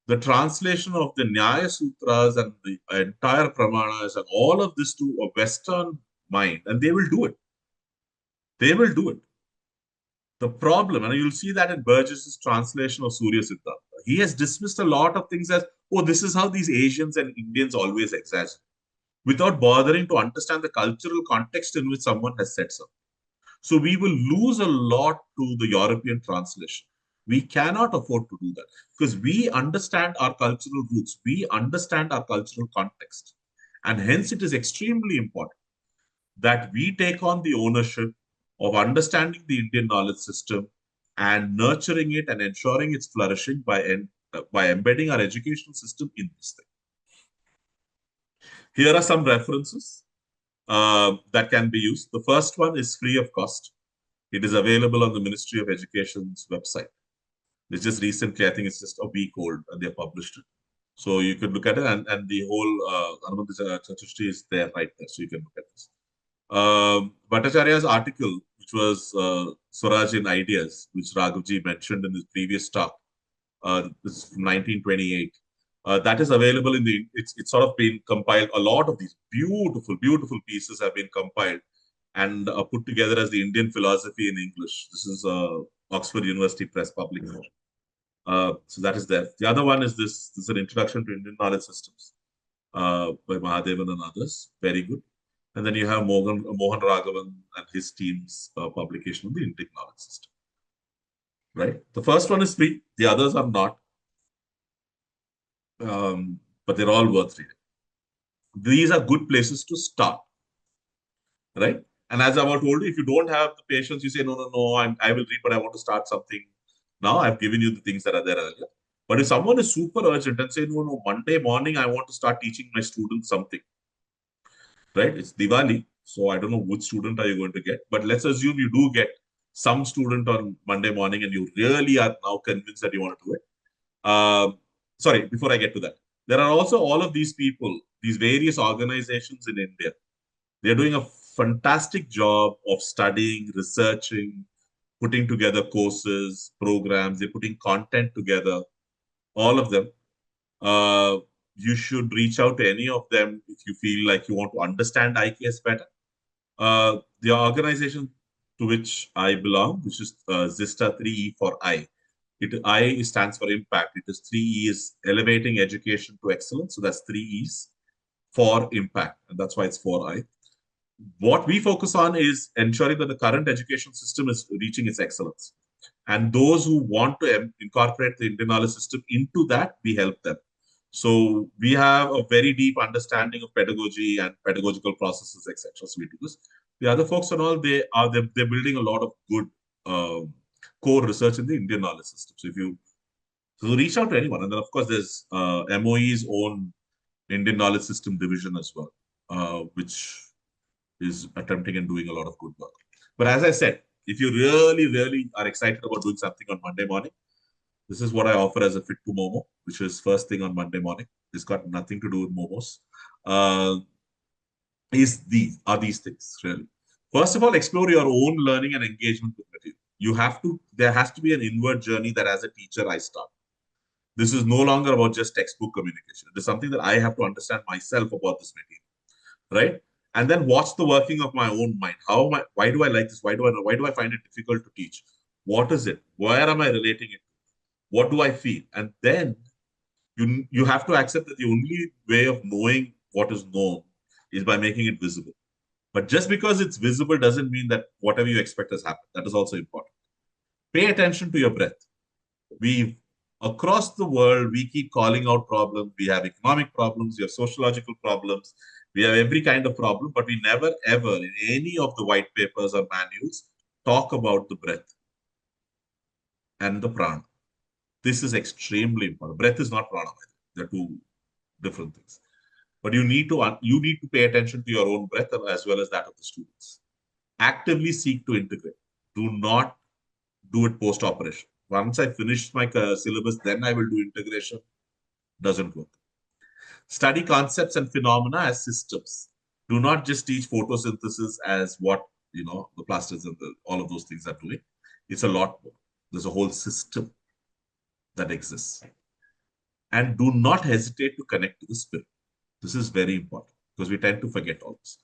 the translation of the Nyaya Sutras and the entire Pramanas and all of this to a Western mind, and they will do it. They will do it. The problem, and you'll see that in Burgess's translation of Surya Siddhanta, he has dismissed a lot of things as, oh, this is how these Asians and Indians always exaggerate, without bothering to understand the cultural context in which someone has said something. So we will lose a lot to the European translation. We cannot afford to do that because we understand our cultural roots. We understand our cultural context. And hence it is extremely important that we take on the ownership of understanding the Indian knowledge system and nurturing it and ensuring its flourishing by embedding our educational system in this thing. Here are some references that can be used. The first one is free of cost. It is available on the Ministry of Education's website. It's just recently, I think it's just a week old, and they published it. So you could look at it, and the whole Anubandha Chatushtaya is there right there, so you can look at this. Bhattacharya's article, which was Swaraj in Ideas, which Raghavji mentioned in his previous talk, this is from 1928. That is available in the, it's sort of been compiled. A lot of these beautiful, beautiful pieces have been compiled and put together as the Indian philosophy in English. This is Oxford University Press publication. So that is there. The other one is this. This is an introduction to Indian knowledge systems by Mahadevan and others. Very good. And then you have Mohan Raghavan and his team's publication of the Indian knowledge system. Right. The first one is free. The others are not. But they're all worth reading. These are good places to start. Right. And as I've told you, if you don't have the patience, you say, no, I will read, but I want to start something. Now I've given you the things that are there earlier. But if someone is super urgent and say, no, Monday morning, I want to start teaching my students something. Right? It's Diwali. So I don't know which student are you going to get. But let's assume you do get some student on Monday morning and you really are now convinced that you want to do it. Sorry, before I get to that. There are also all of these people, these various organizations in India. They're doing a fantastic job of studying, researching, putting together courses, programs. They're putting content together, all of them. You should reach out to any of them if you feel like you want to understand IKS better. The organization to which I belong, which is Zista 3E4I. I stands for impact. It is 3 E's, elevating education to excellence. So that's 3 E's for impact. And that's why it's 4I. What we focus on is ensuring that the current education system is reaching its excellence. And those who want to incorporate the Indian knowledge system into that, we help them. So we have a very deep understanding of pedagogy and pedagogical processes, etc. So we do this. The other folks and all, they're building a lot of good core research in the Indian knowledge system. So if you reach out to anyone, and then of course there's MOE's own Indian knowledge system division as well, which is attempting and doing a lot of good work. But as I said, if you really, really are excited about doing something on Monday morning, this is what I offer as a fit to Momo, which is first thing on Monday morning. It's got nothing to do with Momos. These things really? First of all, explore your own learning and engagement with material. There has to be an inward journey that as a teacher I start. This is no longer about just textbook communication. It is something that I have to understand myself about this material, right? And then watch the working of my own mind. Why do I like this? Why do I find it difficult to teach? What is it? Where am I relating it? What do I feel? And then you have to accept that the only way of knowing what is known is by making it visible. But just because it's visible doesn't mean that whatever you expect has happened. That is also important. Pay attention to your breath. Across the world, we keep calling out problems. We have economic problems, we have sociological problems, we have every kind of problem, but we never ever in any of the white papers or manuals talk about the breath and the prana. This is extremely important. Breath is not prana. They're two different things. But you need to pay attention to your own breath as well as that of the students. Actively seek to integrate. Do not do it post-operation. Once I finish my syllabus, then I will do integration. Doesn't work. Study concepts and phenomena as systems. Do not just teach photosynthesis as what the plastics and all of those things are doing. It's a lot more. There's a whole system that exists. And do not hesitate to connect to the spirit. This is very important because we tend to forget all this.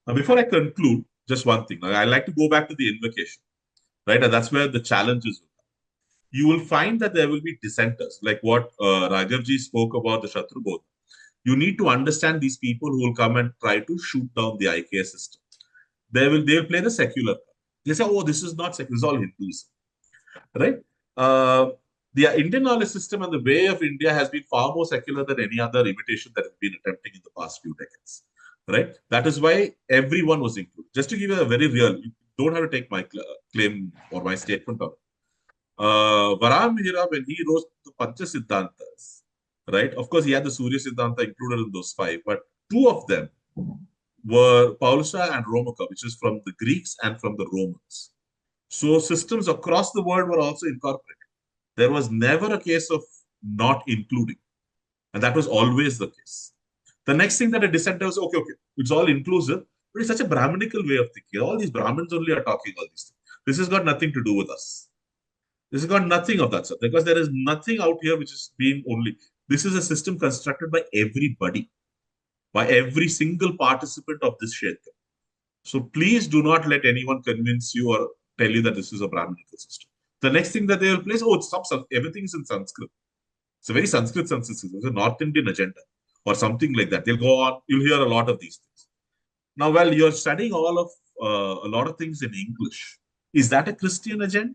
Now, before I conclude, just one thing. I like to go back to the invocation, right? And that's where the challenge is. You will find that there will be dissenters, like what Raghavji spoke about the Shatrubodh. You need to understand these people who will come and try to shoot down the IKS system. They will play the secular. They say, oh, this is not secular, it's all Hinduism, right? The Indian knowledge system and the way of India has been far more secular than any other imitation that has been attempting in the past few decades, right? That is why everyone was included. Just to give you a very real, you don't have to take my claim or my statement on it. Varamihira, when he wrote the Pancha Siddhantas, right? Of course, he had the Surya Siddhanta included in those 5, but 2 of them were Paulusha and Romaka, which is from the Greeks and from the Romans. So systems across the world were also incorporated. There was never a case of not including, and that was always the case. The next thing that a dissenter was, okay, it's all inclusive, but it's such a Brahminical way of thinking. All these Brahmins only are talking all these things. This has got nothing to do with us. This has got nothing of that stuff because there is nothing out here which is being only. This is a system constructed by everybody, by every single participant of this kshetra. So please do not let anyone convince you or tell you that this is a Brahminical system. The next thing that they will place, oh, it's everything is in Sanskrit. It's a very Sanskrit system. It's a North Indian agenda or something like that. They'll go on. You'll hear a lot of these things. Now, while you're studying a lot of things in English, is that a Christian agenda?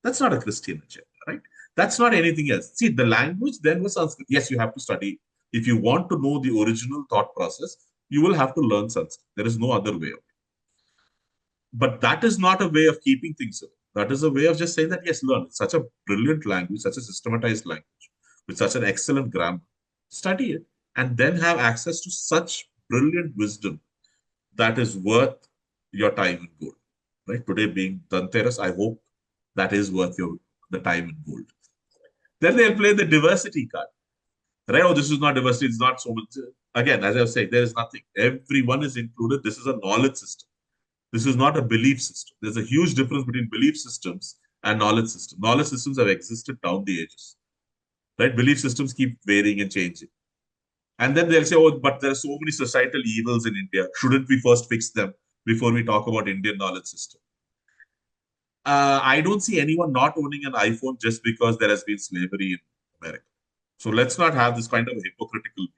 That's not a Christian agenda, right? That's not anything else. See, the language then was Sanskrit. Yes, you have to study. If you want to know the original thought process, you will have to learn Sanskrit. There is no other way of it. But that is not a way of keeping things up. That is a way of just saying that, yes, learn. It's such a brilliant language, such a systematized language, with such an excellent grammar. Study it and then have access to such brilliant wisdom that is worth your time and gold. Right? Today being Dhanteras, I hope that is worth the time and gold. Then they'll play the diversity card. Right? Oh, this is not diversity. It's not so much. Again, as I was saying, there is nothing. Everyone is included. This is a knowledge system. This is not a belief system. There's a huge difference between belief systems and knowledge systems. Knowledge systems have existed down the ages. Right? Belief systems keep varying and changing. And then they'll say, oh, but there are so many societal evils in India. Shouldn't we first fix them before we talk about Indian knowledge system? I don't see anyone not owning an iPhone just because there has been slavery in America. So let's not have this kind of hypocritical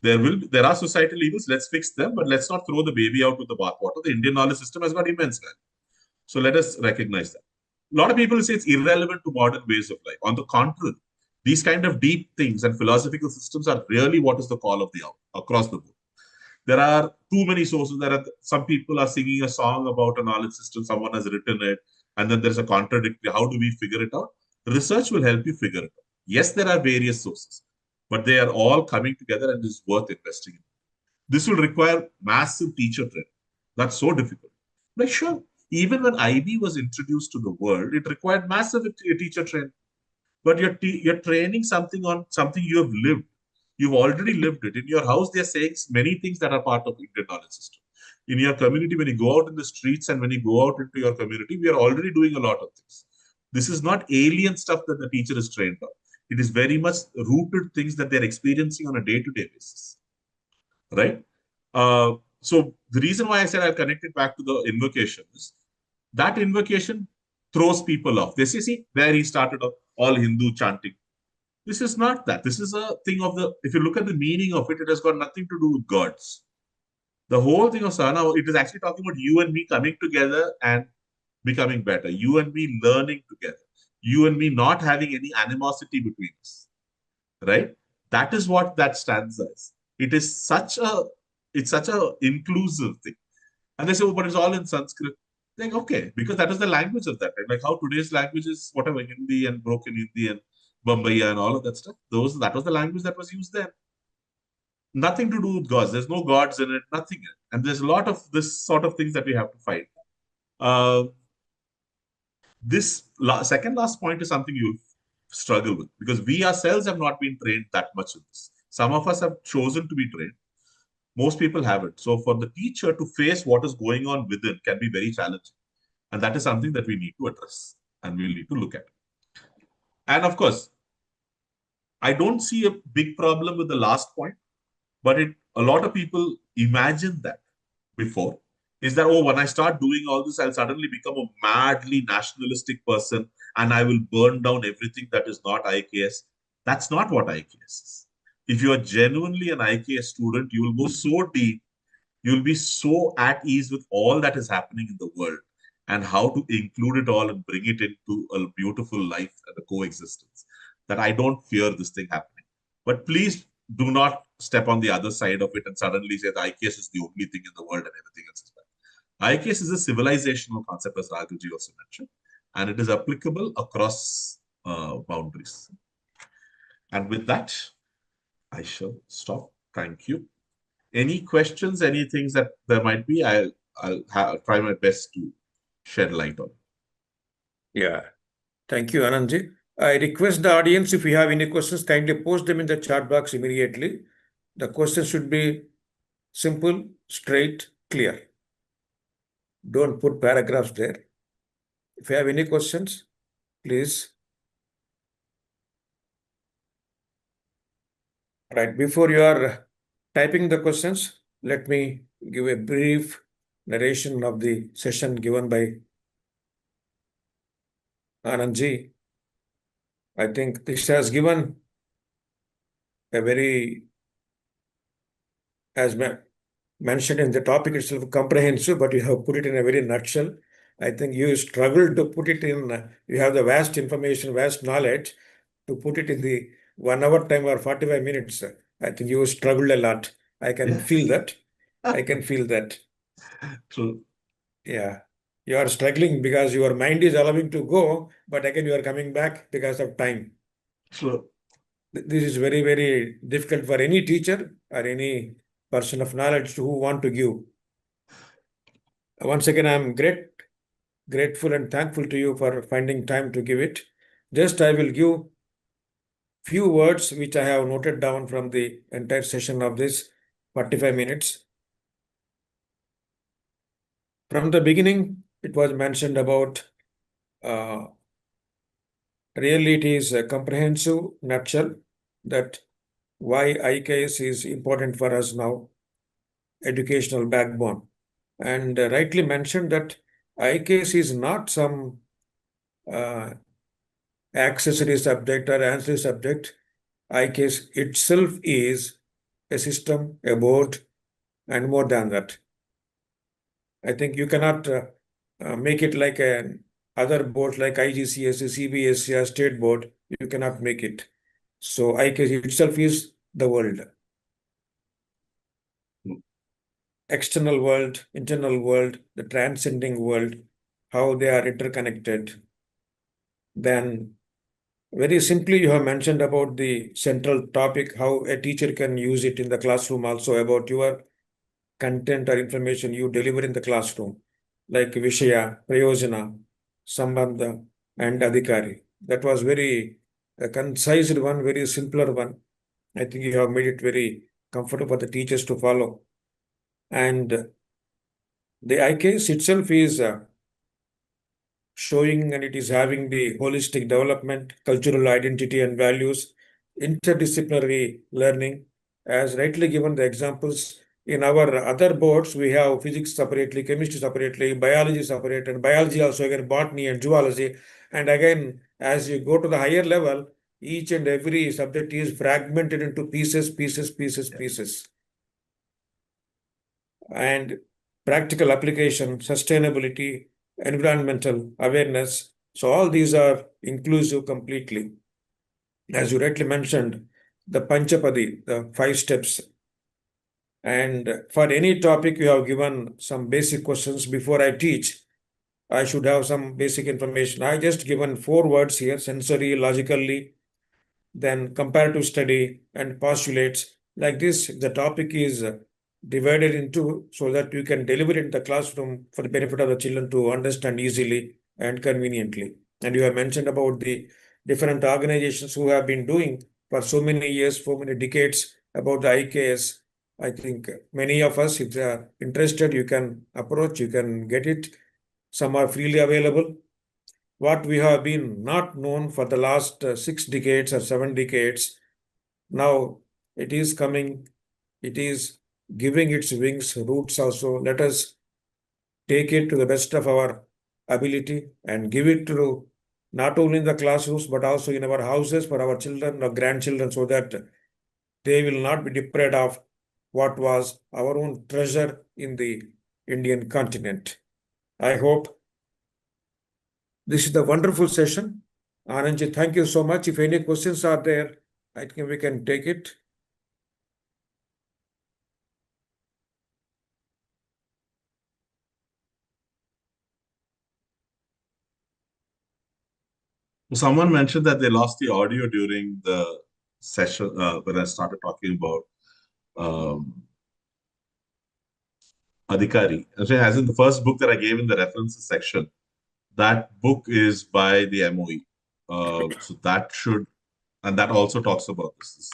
view. There are societal evils. Let's fix them, but let's not throw the baby out with the bathwater. The Indian knowledge system has got immense value. So let us recognize that. lot of people say it's irrelevant to modern ways of life. On the contrary, these kind of deep things and philosophical systems are really what is the call of the hour across the board. There are too many sources. There are some people are singing a song about a knowledge system, someone has written it, and then there's a contradictory. How do we figure it out? Research will help you figure it out. Yes, there are various sources, but they are all coming together and is worth investing in. This will require massive teacher training. That's so difficult. Like, sure, even when IB was introduced to the world, it required massive teacher training. But you're training something on something you have lived. You've already lived it. In your house, they're saying many things that are part of Indian knowledge system. In your community, when you go out in the streets and when you go out into your community, we are already doing a lot of things. This is not alien stuff that the teacher is trained on. It is very much rooted things that they're experiencing on a day-to-day basis, right? So the reason why I said I'll connect it back to the invocation is that invocation throws people off. They say, see, there he started off all Hindu chanting. This is not that. This is a thing of the, if you look at the meaning of it, it has got nothing to do with gods. The whole thing of Sana, it is actually talking about you and me coming together and becoming better. You and me learning together. You and me not having any animosity between us. Right? That is what that stands as. It is it's such a inclusive thing. And they say, oh, but it's all in Sanskrit. Like, okay, because that is the language of that time. Like how today's language is whatever, Hindi and broken Hindi and Bombaya and all of that stuff. That was the language that was used then. Nothing to do with gods. There's no gods in it, nothing in it. And there's a lot of this sort of things that we have to fight. This second last point is something you struggle with because we ourselves have not been trained that much in this. Some of us have chosen to be trained. Most people haven't. So for the teacher to face what is going on within can be very challenging. And that is something that we need to address and we'll need to look at. And of course, I don't see a big problem with the last point, but a lot of people imagine that before is that, oh, when I start doing all this, I'll suddenly become a madly nationalistic person and I will burn down everything that is not IKS. That's not what IKS is. If you are genuinely an IKS student, you will go so deep, you'll be so at ease with all that is happening in the world and how to include it all and bring it into a beautiful life and a coexistence that I don't fear this thing happening. But please do not step on the other side of it and suddenly say the IKS is the only thing in the world and everything else is bad. IKS is a civilizational concept, as Raghuji also mentioned, and it is applicable across boundaries. And with that, I shall stop. Thank you. Any questions, any things that there might be, I'll try my best to shed light on. Yeah. Thank you, Anandji. I request the audience, if you have any questions, kindly post them in the chat box immediately. The questions should be simple, straight, clear. Don't put paragraphs there. If you have any questions, please. Right, before you are typing the questions, let me give a brief narration of the session given by Anandji. I think this has given a very, as mentioned in the topic itself, comprehensive, but you have put it in a very nutshell. I think you struggled to put it in, you have the vast information, vast knowledge, to put it in the 1 hour time or 45 minutes. I think you struggled a lot. I can feel that. I can feel that. True. Yeah. You are struggling because your mind is allowing to go, but again you are coming back because of time. True. This is very, very difficult for any teacher or any person of knowledge who want to give. Once again, I'm grateful and thankful to you for finding time to give it. Just I will give few words which I have noted down from the entire session of this 45 minutes. From the beginning, it was mentioned about really it is a comprehensive nutshell that why IKS is important for us now, educational backbone. And rightly mentioned that IKS is not some accessory subject or ancillary subject. IKS itself is a system, a board, and more than that. I think you cannot make it like an other boards like IGCSE, CBSE, or state board, you cannot make it. So IKS itself is the world. External world, internal world, the transcending world, how they are interconnected. Then very simply, you have mentioned about the central topic, how a teacher can use it in the classroom, also about your content or information you deliver in the classroom, like Vishaya, Prayojana, Sambandha, and Adhikari. That was very concise one, very simpler one. I think you have made it very comfortable for the teachers to follow. And the IKS itself is showing, and it is having the holistic development, cultural identity and values, interdisciplinary learning. As rightly given the examples, in our other boards, we have physics separately, chemistry separately, biology separate, and biology also again botany and zoology. And again, as you go to the higher level, each and every subject is fragmented into pieces, pieces, pieces, pieces. And practical application, sustainability, environmental awareness. So all these are inclusive completely. As you rightly mentioned, the Panchapadi, the 5 steps. And for any topic, you have given some basic questions before I teach. I should have some basic information. I just given 4 words here: sensory, logically, then comparative study and postulates. Like this, the topic is divided into so that you can deliver it in the classroom for the benefit of the children to understand easily and conveniently. And you have mentioned about the different organizations who have been doing for so many years, so many decades about the IKS. I think many of us, if they are interested, you can approach, you can get it. Some are freely available. What we have been not known for the last 6 decades or 7 decades, now it is coming, it is giving its wings, roots also. Let us take it to the best of our ability and give it to not only in the classrooms but also in our houses for our children or grandchildren, so that they will not be deprived of what was our own treasure in the Indian continent. I hope this is the wonderful session. Anandji, thank you so much. If any questions are there, I think we can take it. Someone mentioned that they lost the audio during the session when I started talking about Adhikari. As in the first book that I gave in the references section, that book is by the MOE. So that should, and that also talks about this.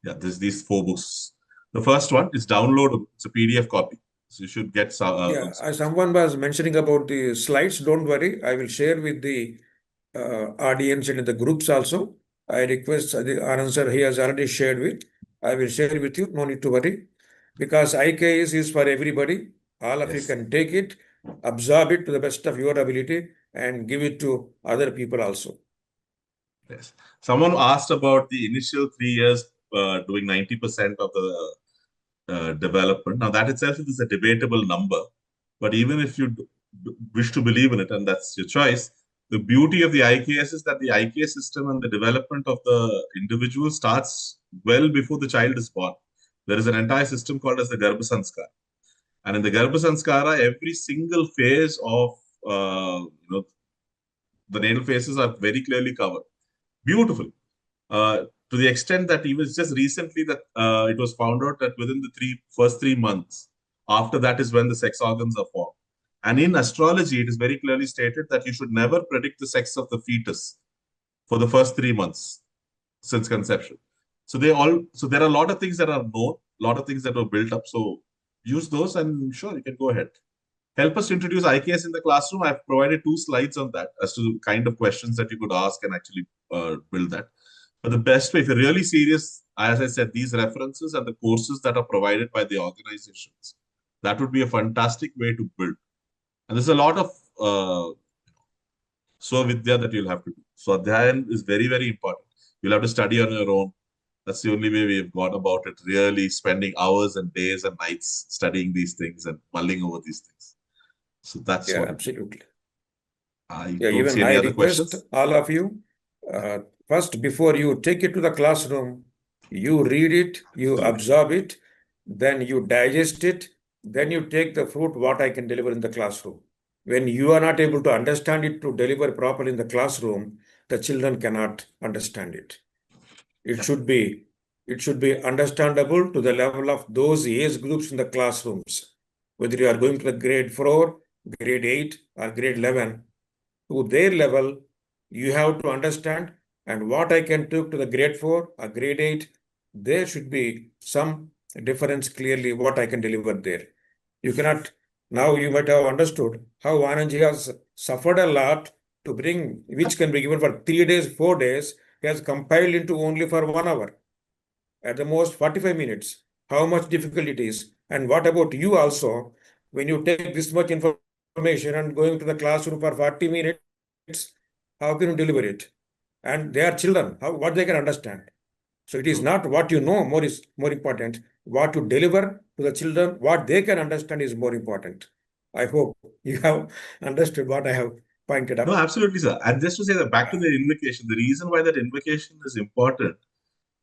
There's these 4 books. The first one is downloadable. It's a PDF copy. So you should get some. As someone was mentioning about the slides, don't worry. I will share with the audience and in the groups also. I request the answer he has already shared with. I will share with you. No need to worry. Because IKS is for everybody. All of you can take it, absorb it to the best of your ability, and give it to other people also. Yes. Someone asked about the initial 3 years doing 90% of the development. Now, that itself is a debatable number. But even if you wish to believe in it, and that's your choice, the beauty of the IKS is that the IKS system and the development of the individual starts well before the child is born. There is an entire system called as the Garbha Sanskara. And in the Garbha Sanskara, every single phase of the natal phases are very clearly covered. Beautiful. To the extent that even just recently that it was found out that within the first 3 months, after that is when the sex organs are formed. And in astrology, it is very clearly stated that you should never predict the sex of the fetus for the first 3 months since conception. So there are a lot of things that are known, a lot of things that were built up. So use those, and sure, you can go ahead. Help us to introduce IKS in the classroom. I've provided 2 slides on that as to the kind of questions that you could ask and actually build that. But the best way, if you're really serious, as I said, these references and the courses that are provided by the organizations, that would be a fantastic way to build. And there's a lot of Swavidya that you'll have to do. So Adhyayan is very, very important. You'll have to study on your own. That's the only way we've gone about it, really spending hours and days and nights studying these things and mulling over these things. So that's what. Absolutely. I Yeah, don't see even any I other request questions. all of you, first, before you take it to the classroom, you read it, you Absolutely. absorb it, then you digest it, then you take the fruit, what I can deliver in the classroom. When you are not able to understand it to deliver properly in the classroom, the children cannot understand it. It should be, it should be understandable to the level of those age groups in the classrooms. Whether you are going to the grade 4, grade 8, or grade 11, to their level, you have to understand. And what I can take to the grade 4 or grade 8, there should be some difference clearly what I can deliver there. You cannot, now you might have understood how Anandji has suffered a lot to bring, which can be given for 3 days, 4 days, he has compiled into only for 1 hour, at the most 45 minutes. How much difficult it is. And what about you also? When you take this much information and going to the classroom for 40 minutes, how can you deliver it? And they are children, what they can understand. So it is True. not what you know more is more important. What you deliver to the children, what they can understand is more important. I hope you have understood what I have pointed No, up. absolutely, sir. And just to say that back to the invocation, the reason why that invocation is important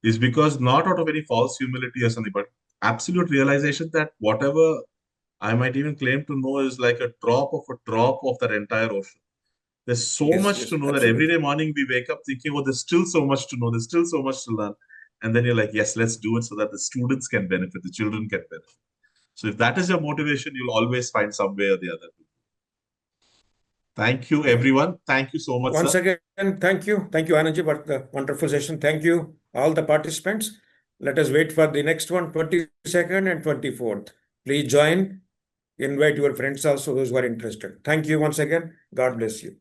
is because not out of any false humility or something, but absolute realization that whatever I might even claim to know is like a drop of that entire ocean. There's so Yes, much yes, to know that every absolutely. day morning we wake up thinking, oh, there's still so much to know, there's still so much to learn. And then you're like, yes, let's do it so that the students can benefit, the children can benefit. So if that is your motivation, you'll always find some way or the other. Thank you, Yeah. everyone. Thank you so much, Once sir. again, thank you. Thank you, Anandji, for the wonderful session. Thank you, all the participants. Let us wait for the next one, 22nd and 24th. Please join. Invite your friends also, those who are interested. Thank you once again. God bless you.